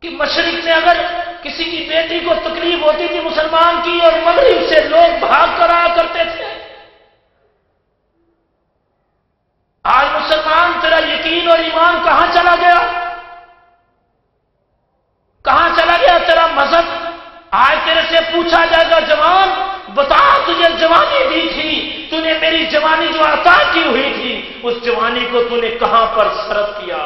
کہ مشرق میں اگر کسی کی بیٹی کو تکلیف ہوتی تھی مسلمان کی اور مغرب سے لوگ بھاگ کر آیا کرتے تھے؟ آج مسلمان تیرا یقین اور ایمان کہاں چلا گیا؟ کہاں چلا گیا تیرا مذہب؟ آج تیرے سے پوچھا جائے گا جوان بتا تجھے جوانی دی تھی، تو نے میری جوانی جو عطا کی ہوئی تھی اس جوانی کو تو نے کہاں پر صرف کیا؟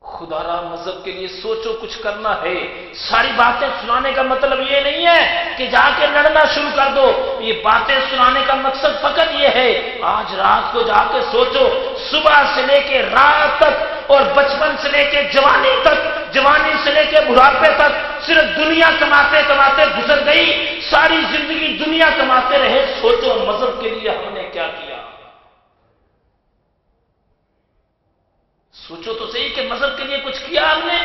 خدا را مذہب کے لیے سوچو، کچھ کرنا ہے۔ ساری باتیں سنانے کا مطلب یہ نہیں ہے کہ جا کے لڑنا شروع کر دو، یہ باتیں سنانے کا مقصد فقط یہ ہے آج رات کو جا کے سوچو، صبح سے لے کے رات تک اور بچپن سے لے کے جوانی تک، جوانی سے لے کے بڑھاپے تک صرف دنیا کماتے کماتے گزر گئی، ساری زندگی دنیا کماتے رہے۔ سوچو مذہب کے لیے ہم نے کیا کیا؟ سوچو تو صحیح کہ مذہب کے لیے کچھ کیا ہم نے؟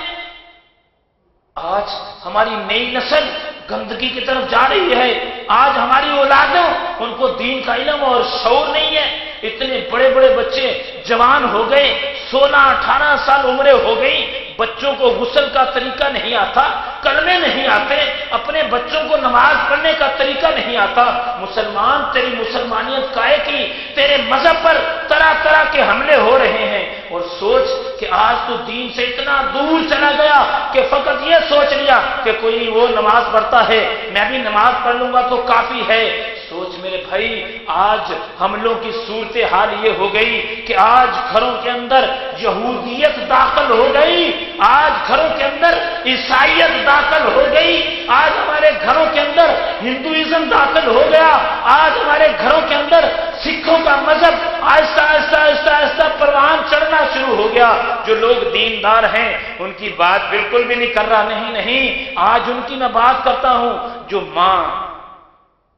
آج ہماری نئی نسل گندگی کی طرف جا رہی ہے، آج ہماری اولادوں ان کو دین کا علم اور شعور نہیں ہے۔ اتنے بڑے بڑے بچے جوان ہو گئے، 16-18 سال عمریں ہو گئی، بچوں کو غسل کا طریقہ نہیں آتا، کلمے نہیں آتے، اپنے بچوں کو نماز پڑھنے کا طریقہ نہیں آتا۔ مسلمان تیری مسلمانیت کائے کی، تیرے مذہب پر طرح طرح کے حملے ہو رہے ہیں، اور سوچ کہ آج تو دین سے اتنا دور چلا گیا کہ فقط یہ سوچ لیا کہ کوئی وہ نماز پڑھتا ہے میں بھی نماز پڑھ لوں گا تو کافی ہے۔ سوچ میرے بھائی، آج حملوں کی صورتحال یہ ہو گئی کہ آج گھروں کے اندر یہودیت داخل ہو گئی، آج گھروں کے اندر عیسائیت داخل ہو گئی، آج ہمارے گھروں کے اندر ہندوازم داخل ہو گیا، آج ہمارے گھروں کے اندر سکھوں کا مذہب آہستہ آہستہ آہستہ آہستہ پروان چڑھنا شروع ہو گیا۔ جو لوگ دیندار ہیں ان کی بات بالکل بھی نہیں کر رہا، نہیں، آج ان کی میں بات کرتا ہوں جو ماں۔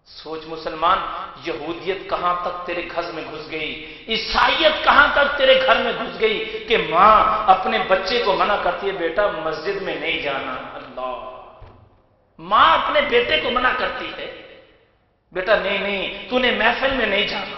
سوچ مسلمان، یہودیت کہاں تک تیرے گھر میں گھس گئی، عیسائیت کہاں تک تیرے گھر میں گھس گئی کہ ماں اپنے بچے کو منع کرتی ہے بیٹا مسجد میں نہیں جانا۔ اللہ، ماں اپنے بیٹے کو منع کرتی ہے بیٹا نہیں تو نے محفل میں نہیں جانا،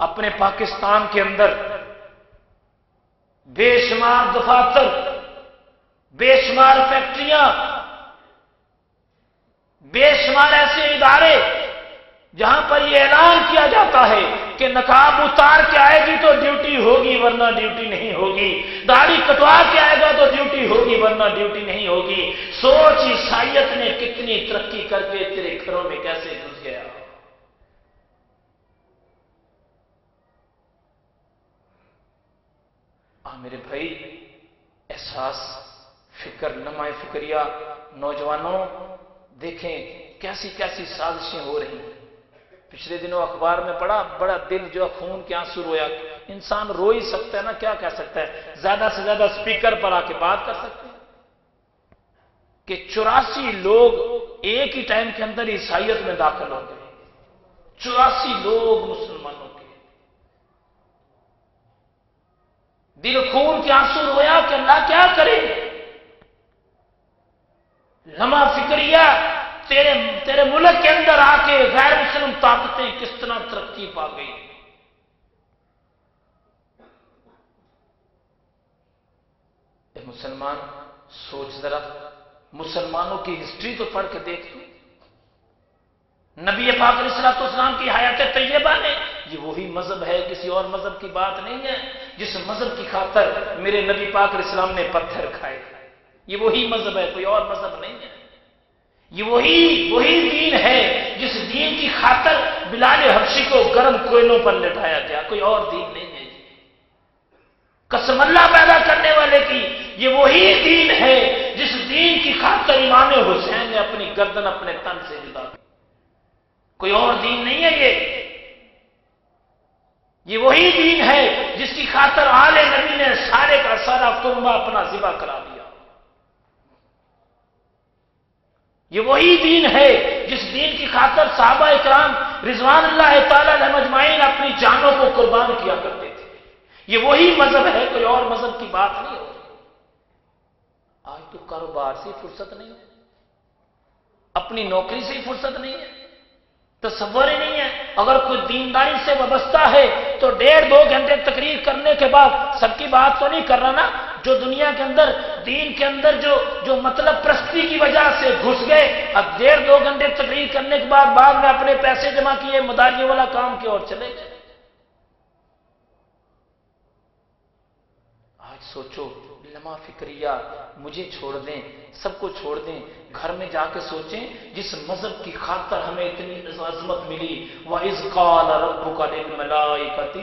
اپنے پاکستان کے اندر بے شمار دفاتر، بے شمار فیکٹریاں، بے شمار ایسے ادارے جہاں پر یہ اعلان کیا جاتا ہے کہ نقاب اتار کے آئے گی تو ڈیوٹی ہوگی ورنہ ڈیوٹی نہیں ہوگی، داڑھی کٹوا کے آئے گا تو ڈیوٹی ہوگی ورنہ ڈیوٹی نہیں ہوگی۔ سوچ عیسائیت نے کتنی ترقی کر کے تیرے گھروں میں کیسے گھس گیا۔ میرے بھائی، احساس، فکر، نمائے فکریہ، نوجوانوں دیکھیں کیسی کیسی سازشیں ہو رہی ہیں۔ پچھلے دنوں اخبار میں پڑھا، بڑا دل جو خون کے آنسو رویا۔ انسان رو ہی سکتا ہے نا، کیا کہہ سکتا ہے؟ زیادہ سے زیادہ سپیکر پر آ کے بات کر سکتے ہیں کہ 84 لوگ ایک ہی ٹائم کے اندر عیسائیت میں داخل ہو گئے۔ 84 لوگ مسلمانوں کے۔ دل خون کے آنسو رویا کہ اللہ کیا کرے؟ لمحہ فکریہ تیرے ملک کے اندر آ کے غیر مسلم طاقتیں کس طرح ترقی پا گئی۔ اے مسلمان، سوچ ذرا، مسلمانوں کی ہسٹری تو پڑھ کے دیکھ لو۔ نبی پاک علیہ الصلوۃ والسلام کی حیات طیبہ میں یہ وہی مذہب ہے، کسی اور مذہب کی بات نہیں ہے۔ جس مذہب کی خاطر میرے نبی پاک علیہ السلام نے پتھر کھائے، یہ وہی مذہب ہے، کوئی اور مذہب نہیں ہے۔ یہ وہی دین ہے جس دین کی خاطر بلال حبشی کو گرم کوئلوں پر لٹایا گیا، کوئی اور دین نہیں ہے۔ قسم اللہ پیدا کرنے والے کی، یہ وہی دین ہے جس دین کی خاطر امام حسین نے اپنی گردن اپنے تن سے جدا کی، کوئی اور دین نہیں ہے۔ یہ وہی دین ہے جس کی خاطر آل نبی نے سارے کا سارا قربہ اپنا ذبح کرا دیا۔ یہ وہی دین ہے جس دین کی خاطر صحابہ اکرام رضوان اللہ تعالی علیہم اجمعین اپنی جانوں کو قربان کیا کرتے تھے۔ یہ وہی مذہب ہے، کوئی اور مذہب کی بات نہیں ہو رہی۔ آج تو کاروبار سے فرصت نہیں ہے، اپنی نوکری سے فرصت نہیں ہے، تصور ہی نہیں ہے۔ اگر کوئی دینداری سے وابستہ ہے تو 1.5-2 گھنٹے تقریر کرنے کے بعد، سب کی بات تو نہیں کر رہا نا، جو دنیا کے اندر دین کے اندر جو مطلب پرستی کی وجہ سے گھس گئے، اب 1.5-2 گھنٹے تقریر کرنے کے بعد میں اپنے پیسے جمع کیے، مداریوں والا کام کی اور چلے گئے۔ آج سوچو، لمحہ فکریہ مجھے چھوڑ دیں، سب کو چھوڑ دیں، گھر میں جا کے سوچیں جس مذہب کی خاطر ہمیں اتنی عظمت ملی۔ وَإِذْ قَالَ رَبُّكَ لِلْمَلَائِكَةِ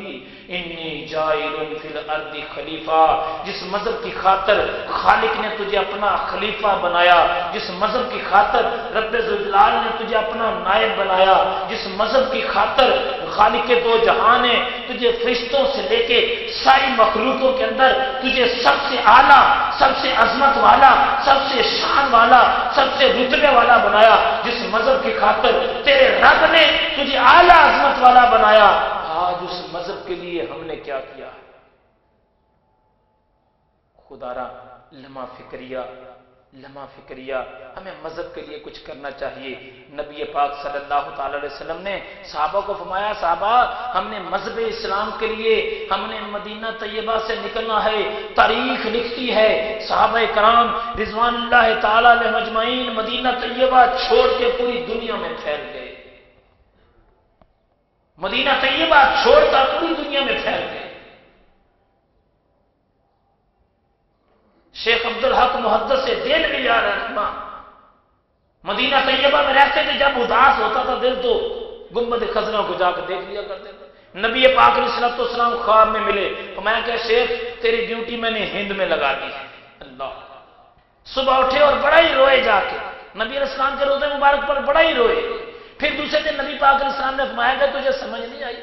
إِنِّي جَاعِلٌ فِي الْأَرْضِ خلیفہ، جس مذہب کی خاطر خالق نے تجھے اپنا خلیفہ بنایا، جس مذہب کی خاطر رب ذوالجلال نے تجھے اپنا نائب بنایا، جس مذہب کی خاطر خالق دو جہاں نے تجھے فرشتوں سے لے کے ساری مخلوقوں کے اندر تجھے سب سے اعلیٰ، سب سے عظمت والا، سب سے شان والا، سب سے رتبے والا بنایا، جس مذہب کی خاطر تیرے رب نے تجھے اعلیٰ عظمت والا بنایا، آج اس مذہب کے لیے ہم نے کیا کیا ہے؟ خدا را لمحہ فکریہ ہمیں مذہب کے لیے کچھ کرنا چاہیے۔ نبی پاک صلی اللہ تعالی علیہ وسلم نے صحابہ کو فرمایا، صحابہ ہم نے مذہب اسلام کے لیے ہم نے مدینہ طیبہ سے نکلنا ہے۔ تاریخ لکھتی ہے صحابہ کرام رضوان اللہ تعالی علیہم اجمعین مدینہ طیبہ چھوڑ کے پوری دنیا میں پھیل گئے، مدینہ طیبہ چھوڑ کر پوری دنیا میں پھیل گئے۔ شیخ عبدالحق محدث دہلوی رحمہ مدینہ طیبہ میں رہتے تھے، جب اداس ہوتا تھا دل تو گنبد خزرہ کو جا کے دیکھ لیا کرتے تھے۔ نبی پاک علیہ السلام خواب میں ملے، فرمایا کہ شیخ تیری ڈیوٹی میں نے ہند میں لگا دی ہے۔ اللہ، صبح اٹھے اور بڑا ہی روئے، جا کے نبی علیہ السلام کے روزے مبارک پر بڑا ہی روئے۔ پھر دوسرے دن نبی پاک علیہ السلام نے فرمایا کہ تجھے سمجھ نہیں آئی،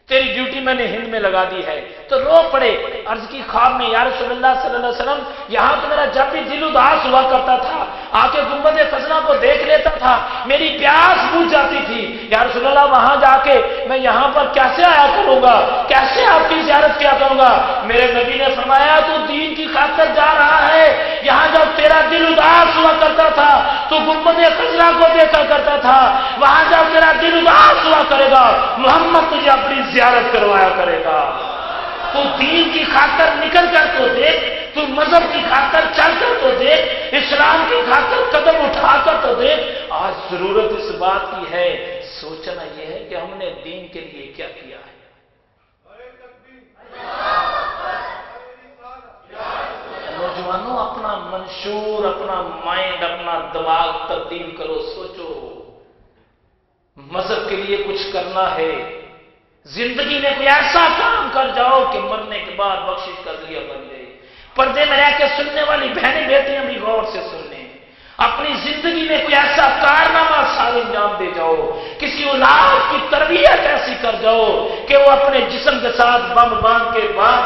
تیری ڈیوٹی میں نے ہند میں لگا دی ہے۔ تو رو پڑے، عرض کی خواب میں، یا رسول اللہ صلی اللہ علیہ وسلم یہاں تو میرا جب بھی دل اداس ہوا کرتا تھا آ کے گنبد خزرہ کو دیکھ لیتا تھا، میری پیاس بجھ جاتی تھی، یا رسول اللہ وہاں جا کے میں یہاں پر کیسے آیا کروں گا، کیسے آپ کی زیارت کیا کروں گا؟ میرے نبی نے فرمایا تو دین کی خاطر جا رہا ہے، یہاں جب تیرا دل اداس ہوا کرتا تھا تو گنبد خضرا کو دیکھا کرتا تھا، وہاں جب تیرا دل اداس ہوا کرے گا محمد تجھے اپنی زیارت کروایا کرے گا۔ تو دین کی خاطر نکل کر تو دیکھ، تو مذہب کی خاطر چل کر تو دیکھ، اسلام کی خاطر قدم اٹھا کر تو دیکھ۔ آج ضرورت اس بات کی ہے، سوچنا یہ ہے کہ ہم نے دین کے لیے کیا کیا ہے۔ نوجوانوں اپنا منشور، اپنا مائنڈ، اپنا دماغ تبدیل کرو، سوچو مذہب کے لیے کچھ کرنا ہے۔ زندگی میں کوئی ایسا کام کر جاؤ کہ مرنے کے بعد بخشش کا ذریعہ بن جائے۔ پردے میں رہ کے سننے والی بہنیں بیٹیاں بھی غور سے سن لیں، اپنی زندگی میں کوئی ایسا کارنامہ سال انجام دے جاؤ، کسی اولاد کی تربیت ایسی کر جاؤ کہ وہ اپنے جسم کے ساتھ بم باندھ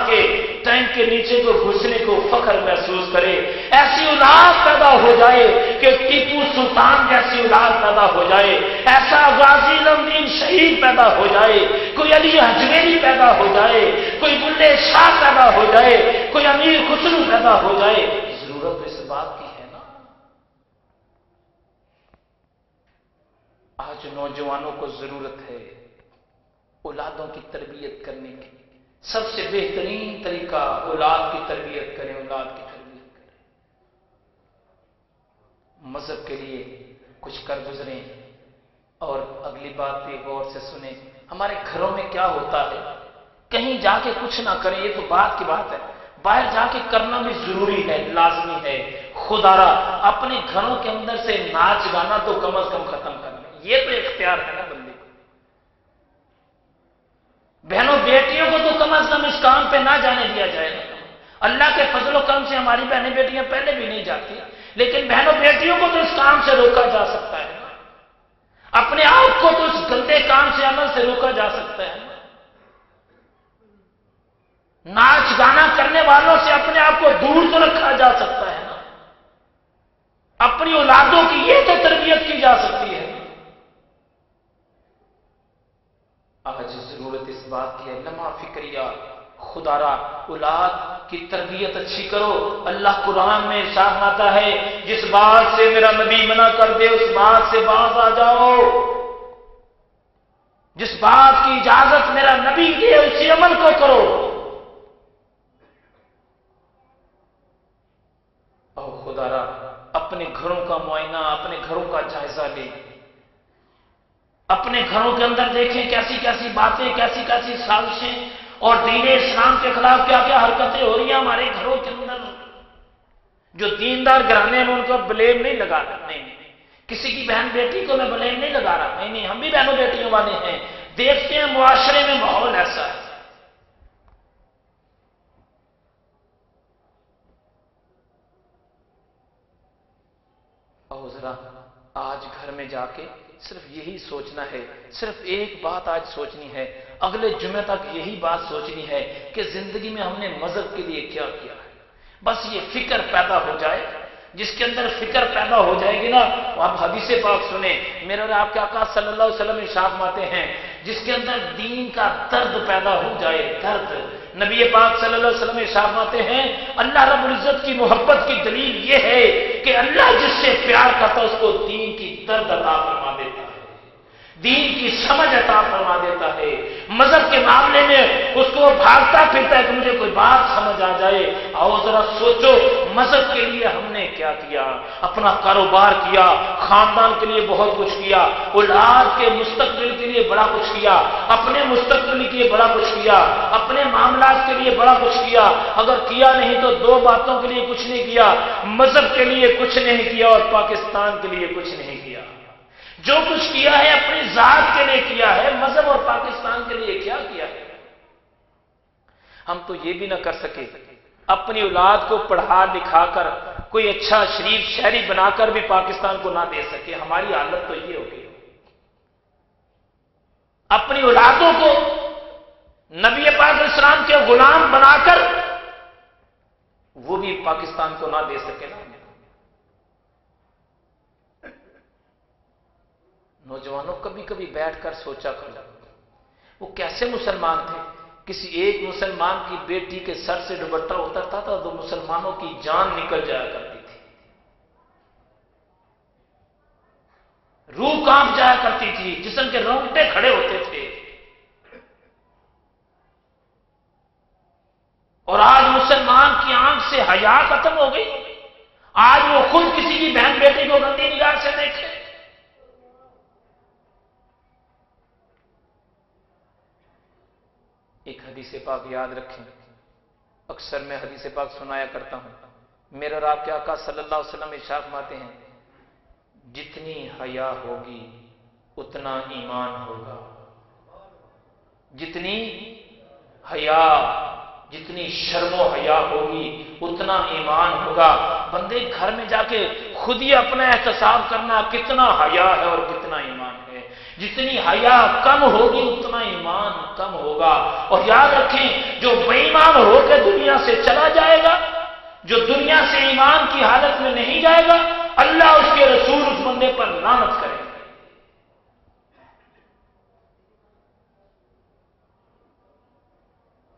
کے ٹینک کے نیچے کو گھسنے کو فخر محسوس کرے۔ ایسی اولاد پیدا ہو جائے کہ ٹیپو سلطان جیسی اولاد پیدا ہو جائے، ایسا غازی الدین شہید پیدا ہو جائے، کوئی علی اجمیری پیدا ہو جائے، کوئی بلے شاہ پیدا ہو جائے، کوئی امیر خسرو پیدا ہو جائے۔ ضرورت اس بات کی ہے نا۔ آج نوجوانوں کو ضرورت ہے اولادوں کی تربیت کرنے کی۔ سب سے بہترین طریقہ اولاد کی تربیت کریں، اولاد کی تربیت کریں، مذہب کے لیے کچھ کر گزریں۔ اور اگلی بات بھی غور سے سنیں، ہمارے گھروں میں کیا ہوتا ہے، کہیں جا کے کچھ نہ کریں، یہ تو بات کی بات ہے، باہر جا کے کرنا بھی ضروری ہے، لازمی ہے۔ خدا را اپنے گھروں کے اندر سے ناچ گانا تو کم از کم ختم کرنا، یہ تو اختیار ہے نا بندے کو۔ بہنوں بیٹیوں کو تو کم از کم اس کام پہ نہ جانے دیا جائے نا۔ اللہ کے فضل و کرم سے ہماری بہنیں بیٹیاں پہلے بھی نہیں جاتی، لیکن بہنوں بیٹیوں کو تو اس کام سے روکا جا سکتا ہے، اپنے آپ کو تو اس گندے کام سے، عمل سے روکا جا سکتا ہے۔ ناچ گانا کرنے والوں سے اپنے آپ کو دور تو رکھا جا سکتا ہے نا، اپنی اولادوں کی یہ تو تربیت کی جا سکتی ہے۔ آج ضرورت اس بات کی ہے، لمحہ فکریہ خدا را اولاد کی تربیت اچھی کرو۔ اللہ قرآن میں ارشاد آتا ہے، جس بات سے میرا نبی منع کر دے اس بات سے باز آ جاؤ، جس بات کی اجازت میرا نبی دے اسی عمل کو کرو۔ اور خدا را اپنے گھروں کا معائنہ، اپنے گھروں کا جائزہ لیں، اپنے گھروں کے اندر دیکھیں کیسی کیسی باتیں، کیسی کیسی سازشیں اور دین اسلام کے خلاف کیا کیا حرکتیں ہو رہی ہیں ہمارے گھروں کے اندر۔ جو دیندار گھرانے ہیں ان کو بلیم نہیں لگا رہا، نہیں کسی کی بہن بیٹی کو میں بلیم نہیں لگا رہا، نہیں ہم بھی بہنوں بیٹیوں والے ہیں، دیکھتے ہیں معاشرے میں ماحول ایسا ہے۔ اور ذرا آج گھر میں جا کے صرف یہی سوچنا ہے، صرف ایک بات آج سوچنی ہے، اگلے جمعے تک یہی بات سوچنی ہے کہ زندگی میں ہم نے مذہب کے لیے کیا کیا ہے۔ بس یہ فکر پیدا ہو جائے، جس کے اندر فکر پیدا ہو جائے گی نا، آپ حدیث پاک سنیں، میرے اور آپ کے آقا صلی اللہ علیہ وسلم ارشاد فرماتے ہیں، جس کے اندر دین کا درد پیدا ہو جائے، درد، نبی پاک صلی اللہ علیہ وسلم ارشاد فرماتے ہیں، اللہ رب العزت کی محبت کی دلیل یہ ہے کہ اللہ جس سے پیار کرتا ہے اس کو دین کی درد عطا فرما دیتا ہے، دین کی سمجھ عطا فرما دیتا ہے۔ مذہب کے معاملے میں اس کو بھاگتا پھرتا ہے کہ مجھے کوئی بات سمجھ آ جائے۔ آؤ ذرا سوچو مذہب کے لیے ہم نے کیا کیا، اپنا کاروبار کیا، خاندان کے لیے بہت کچھ کیا، اولاد کے مستقبل کے لیے بڑا کچھ کیا، اپنے مستقبل کے لیے بڑا کچھ کیا، اپنے معاملات کے لیے بڑا کچھ کیا۔ اگر کیا نہیں تو دو باتوں کے لیے کچھ نہیں کیا، مذہب کے لیے کچھ نہیں کیا اور پاکستان کے لیے کچھ نہیں کیا۔ جو کچھ کیا ہے اپنی ذات کے لیے کیا ہے، مذہب اور پاکستان کے لیے کیا کیا ہے؟ ہم تو یہ بھی نہ کر سکے، اپنی اولاد کو پڑھا لکھا کر کوئی اچھا شریف شہری بنا کر بھی پاکستان کو نہ دے سکے۔ ہماری حالت تو یہ ہو گئی، اپنی اولادوں کو نبی پاک علیہ السلام کے غلام بنا کر وہ بھی پاکستان کو نہ دے سکے نا۔ نوجوانوں کبھی کبھی بیٹھ کر سوچا کرو، وہ کیسے مسلمان تھے؟ کسی ایک مسلمان کی بیٹی کے سر سے دوپٹہ اترتا تھا تو مسلمانوں کی جان نکل جایا کرتی تھی۔ روح کانپ جایا کرتی تھی، جسم کے رونگٹے کھڑے ہوتے تھے. اور آج مسلمان کی آنکھ سے حیا ختم ہو گئی. آج وہ خود کسی کی بہن بیٹی کو گندی نگاہ سے دیکھے. ایک حدیث پاک یاد رکھیں، اکثر میں حدیث پاک سنایا کرتا ہوں. میرے اور آپ کے آقا صلی اللہ علیہ وسلم ارشاد فرماتے ہیں، جتنی حیا ہوگی اتنا ایمان ہوگا. جتنی حیا، جتنی شرم و حیا ہوگی اتنا ایمان ہوگا. بندے گھر میں جا کے خود ہی اپنا احتساب کرنا کتنا حیا ہے اور کتنا ایمان ہے. جتنی حیا کم ہوگی اتنا ایمان کم ہوگا. اور یاد رکھیں، جو بے ایمان ہو کے دنیا سے چلا جائے گا، جو دنیا سے ایمان کی حالت میں نہیں جائے گا، اللہ اس کے رسول اس بندے پر لعنت کرے.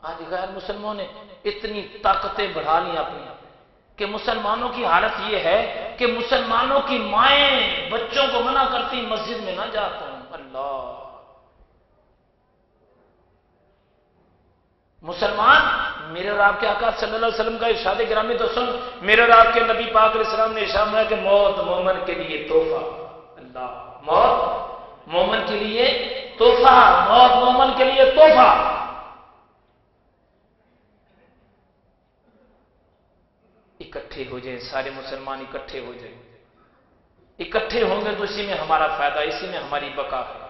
آج غیر مسلمانوں نے اتنی طاقتیں بڑھا لی اپنی کہ مسلمانوں کی حالت یہ ہے کہ مسلمانوں کی مائیں بچوں کو منع کرتی مسجد میں نہ جاتا ہوں. اللہ، مسلمان میرے اور آپ کے آقا صلی اللہ علیہ وسلم کا ارشاد گرامی تو سن. میرے اور آپ کے نبی پاک علیہ السلام نے ارشاد فرمایا کہ موت مومن کے لیے تحفہ. اللہ، موت مومن کے لیے تحفہ، موت مومن کے لیے تحفہ. اکٹھے ہو جائیں، سارے مسلمان اکٹھے ہو جائیں. اکٹھے ہوں گے تو اسی میں ہمارا فائدہ، اسی میں ہماری بقا ہے.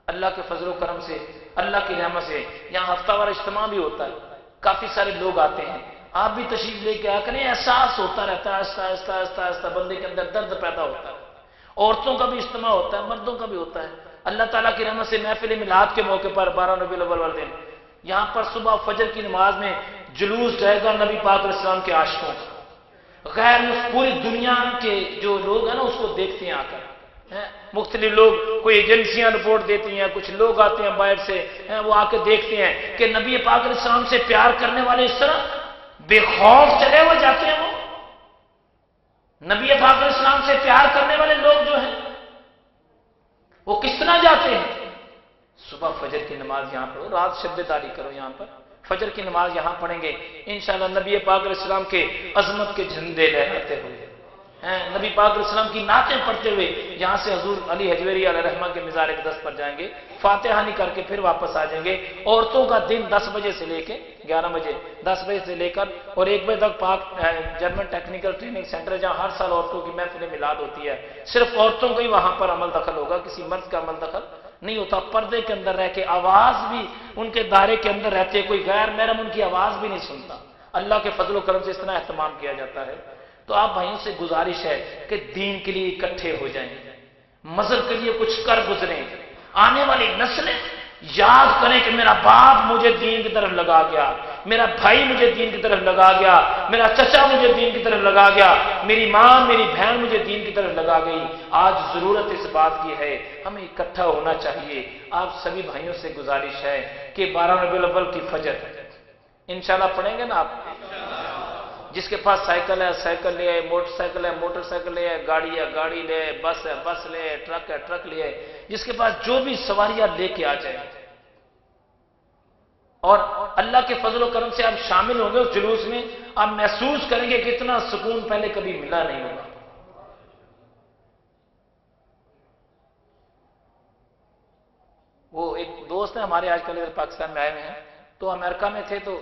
اللہ کے فضل و کرم سے، اللہ کی رحمت سے یہاں ہفتہ وار اجتماع بھی ہوتا ہے. کافی سارے لوگ آتے ہیں. آپ بھی تشریف لے کے آ کریں. احساس ہوتا رہتا ہے، آہستہ آہستہ آہستہ آہستہ بندے کے اندر درد پیدا ہوتا ہے. عورتوں کا بھی اجتماع ہوتا ہے، مردوں کا بھی ہوتا ہے. اللہ تعالیٰ کی رحمت سے محفل میلاد کے موقع پر 12 ربیع الاول والے دن یہاں پر صبح فجر کی نماز میں جلوس جائے گا نبی پاک علیہ السلام کے عاشقوں کا. غیر پوری دنیا کے جو لوگ ہیں نا اس کو دیکھتے ہیں آ کر. مختلف لوگ، کوئی ایجنسیاں رپورٹ دیتی ہیں، کچھ لوگ آتے ہیں باہر سے، وہ آ کے دیکھتے ہیں کہ نبی پاک علیہ السلام سے پیار کرنے والے اس طرح بے خوف چلے ہوئے جاتے ہیں. وہ نبی پاک علیہ السلام سے پیار کرنے والے لوگ جو ہیں وہ کس طرح جاتے ہیں؟ صبح فجر کی نماز یہاں پڑھو، رات شب داری کرو. یہاں پر فجر کی نماز یہاں پڑھیں گے، انشاءاللہ نبی پاک علیہ السلام کے عظمت کے جھنڈے لہراتے ہوئے، نبی پاک علیہ السلام کی نعتیں پڑھتے ہوئے یہاں سے حضور علی حجویری علیہ الرحمہ کے مزار اقدس پر جائیں گے، فاتحہ نہیں کر کے پھر واپس آ جائیں گے. عورتوں کا دن 10 بجے سے لے کے 11 بجے، 10 بجے سے لے کر اور 1 بجے تک پاک جرمن ٹیکنیکل ٹریننگ سینٹر جہاں ہر سال عورتوں کی محفل میلاد ہوتی ہے. صرف عورتوں کا ہی وہاں پر عمل دخل ہوگا، کسی مرد کا عمل دخل نہیں ہوتا. پردے کے اندر رہ کے آواز بھی ان کے دائرے کے اندر رہتے، کوئی غیر محرم ان کی آواز بھی نہیں سنتا. اللہ کے فضل و کرم سے اس طرح اہتمام کیا جاتا ہے. تو آپ بھائیوں سے گزارش ہے کہ دین کے لیے اکٹھے ہو جائیں، مذہب کے لیے کچھ کر گزریں. آنے والی نسلیں یاد کریں کہ میرا باپ مجھے دین کی طرف لگا گیا، میرا بھائی مجھے دین کی طرف لگا گیا، میرا چچا مجھے دین کی طرف لگا گیا، میری ماں میری بہن مجھے دین کی طرف لگا گئی. آج ضرورت اس بات کی ہے، ہمیں اکٹھا ہونا چاہیے. آپ سبھی بھائیوں سے گزارش ہے کہ 12 ربیع الاول کی فجر انشاءاللہ پڑھیں گے نا. آپ جس کے پاس سائیکل ہے سائیکل لے آئے، موٹر سائیکل ہے موٹر سائیکل لے آئے، گاڑی ہے گاڑی لے آئے، بس ہے بس لے آئے، ٹرک ہے ٹرک لے آئے. جس کے پاس جو بھی سواریاں لے کے آ جائیں. اور اللہ کے فضل و کرم سے آپ شامل ہوں گے اس جلوس میں، آپ محسوس کریں گے کہ اتنا سکون پہلے کبھی ملا نہیں ہوگا. وہ ایک دوست ہیں ہمارے آج کل پاکستان میں آئے ہوئے ہیں، تو امریکہ میں تھے، تو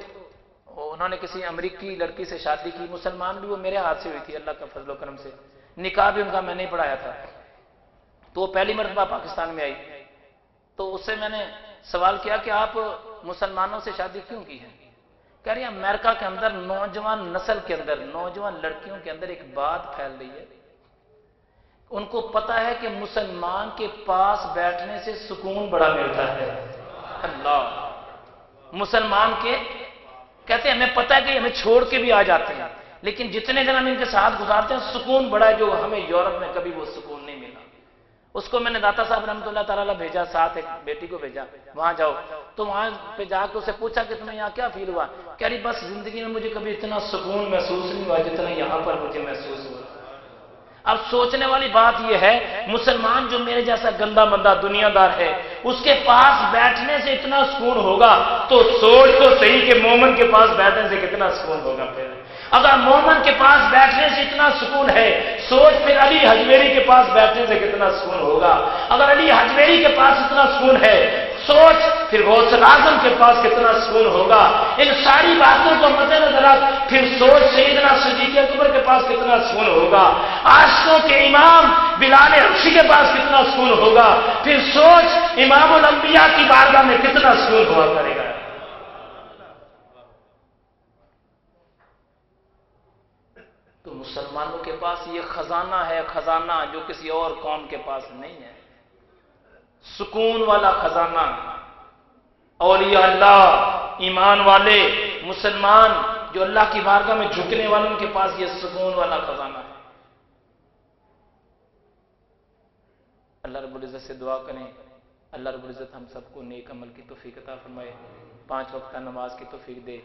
انہوں نے کسی امریکی لڑکی سے شادی کی، مسلمان بھی، وہ میرے ہاتھ سے ہوئی تھی اللہ کا فضل و کرم سے. نکاح بھی ان کا میں نہیں پڑھایا تھا. تو وہ پہلی مرتبہ پاکستان میں آئی. تو اس سے میں نے سوال کیا کہ آپ مسلمانوں سے شادی کیوں کی ہے؟ کہہ رہی ہے امریکہ کے اندر نوجوان نسل کے اندر، نوجوان لڑکیوں کے اندر ایک بات پھیل رہی ہے، ان کو پتا ہے کہ مسلمان کے پاس بیٹھنے سے سکون بڑا ملتا ہے. اللہ، مسلمان کے کہتے ہیں ہمیں پتا ہے کہ ہمیں چھوڑ کے بھی آ جاتے ہیں، لیکن جتنے دن ہم ان کے ساتھ گزارتے ہیں سکون بڑا ہے، جو ہمیں یورپ میں کبھی وہ سکون نہیں ملا. اس کو میں نے داتا صاحب رحمۃ اللہ تعالیٰ بھیجا، ساتھ ایک بیٹی کو بھیجا، وہاں جاؤ. تو وہاں پہ جا کے اسے پوچھا کہ تمہیں یہاں کیا فیل ہوا؟ کہہ رہی بس زندگی میں مجھے کبھی اتنا سکون محسوس نہیں ہوا جتنا یہاں پر مجھے محسوس ہوا. اب سوچنے والی بات یہ ہے، مسلمان جو میرے جیسا گندا مندہ دنیا دار ہے، اس کے پاس بیٹھنے سے اتنا سکون ہوگا تو سوچ تو صحیح کہ مومن کے پاس بیٹھنے سے کتنا سکون ہوگا پھر۔ اگر مومن کے پاس بیٹھنے سے اتنا سکون ہے، سوچ پھر علی حجویری کے پاس بیٹھنے سے کتنا سکون ہوگا۔ اگر علی حجویری کے پاس اتنا سکون ہے، سوچ پھر غوث اعظم کے پاس کتنا سکون ہوگا۔ ان ساری باتوں کو مد نظر رکھ، پھر سوچ سیدنا صدیق اکبر کے پاس کتنا سکون ہوگا، عاشقوں کے امام بلال حبشی کے پاس کتنا سکون ہوگا، پھر سوچ امام الانبیاء کی بارگاہ میں کتنا سکون ہوا کرے گا۔ تو مسلمانوں کے پاس یہ خزانہ ہے، خزانہ جو کسی اور قوم کے پاس نہیں ہے، سکون والا خزانہ۔ اولیاء اللہ، ایمان والے مسلمان جو اللہ کی بارگاہ میں جھکنے والوں، ان کے پاس یہ سکون والا خزانہ ہے۔ اللہ رب العزت سے دعا کریں، اللہ رب العزت ہم سب کو نیک عمل کی توفیق عطا فرمائے، 5 وقتہ نماز کی توفیق دے،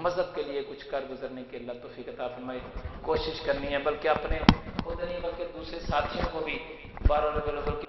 مذہب کے لیے کچھ کر گزرنے کی اللہ توفیق عطا فرمائے۔ کوشش کرنی ہے، بلکہ اپنے خود نہیں بلکہ دوسرے ساتھیوں کو بھی 12 ربیع الاول کی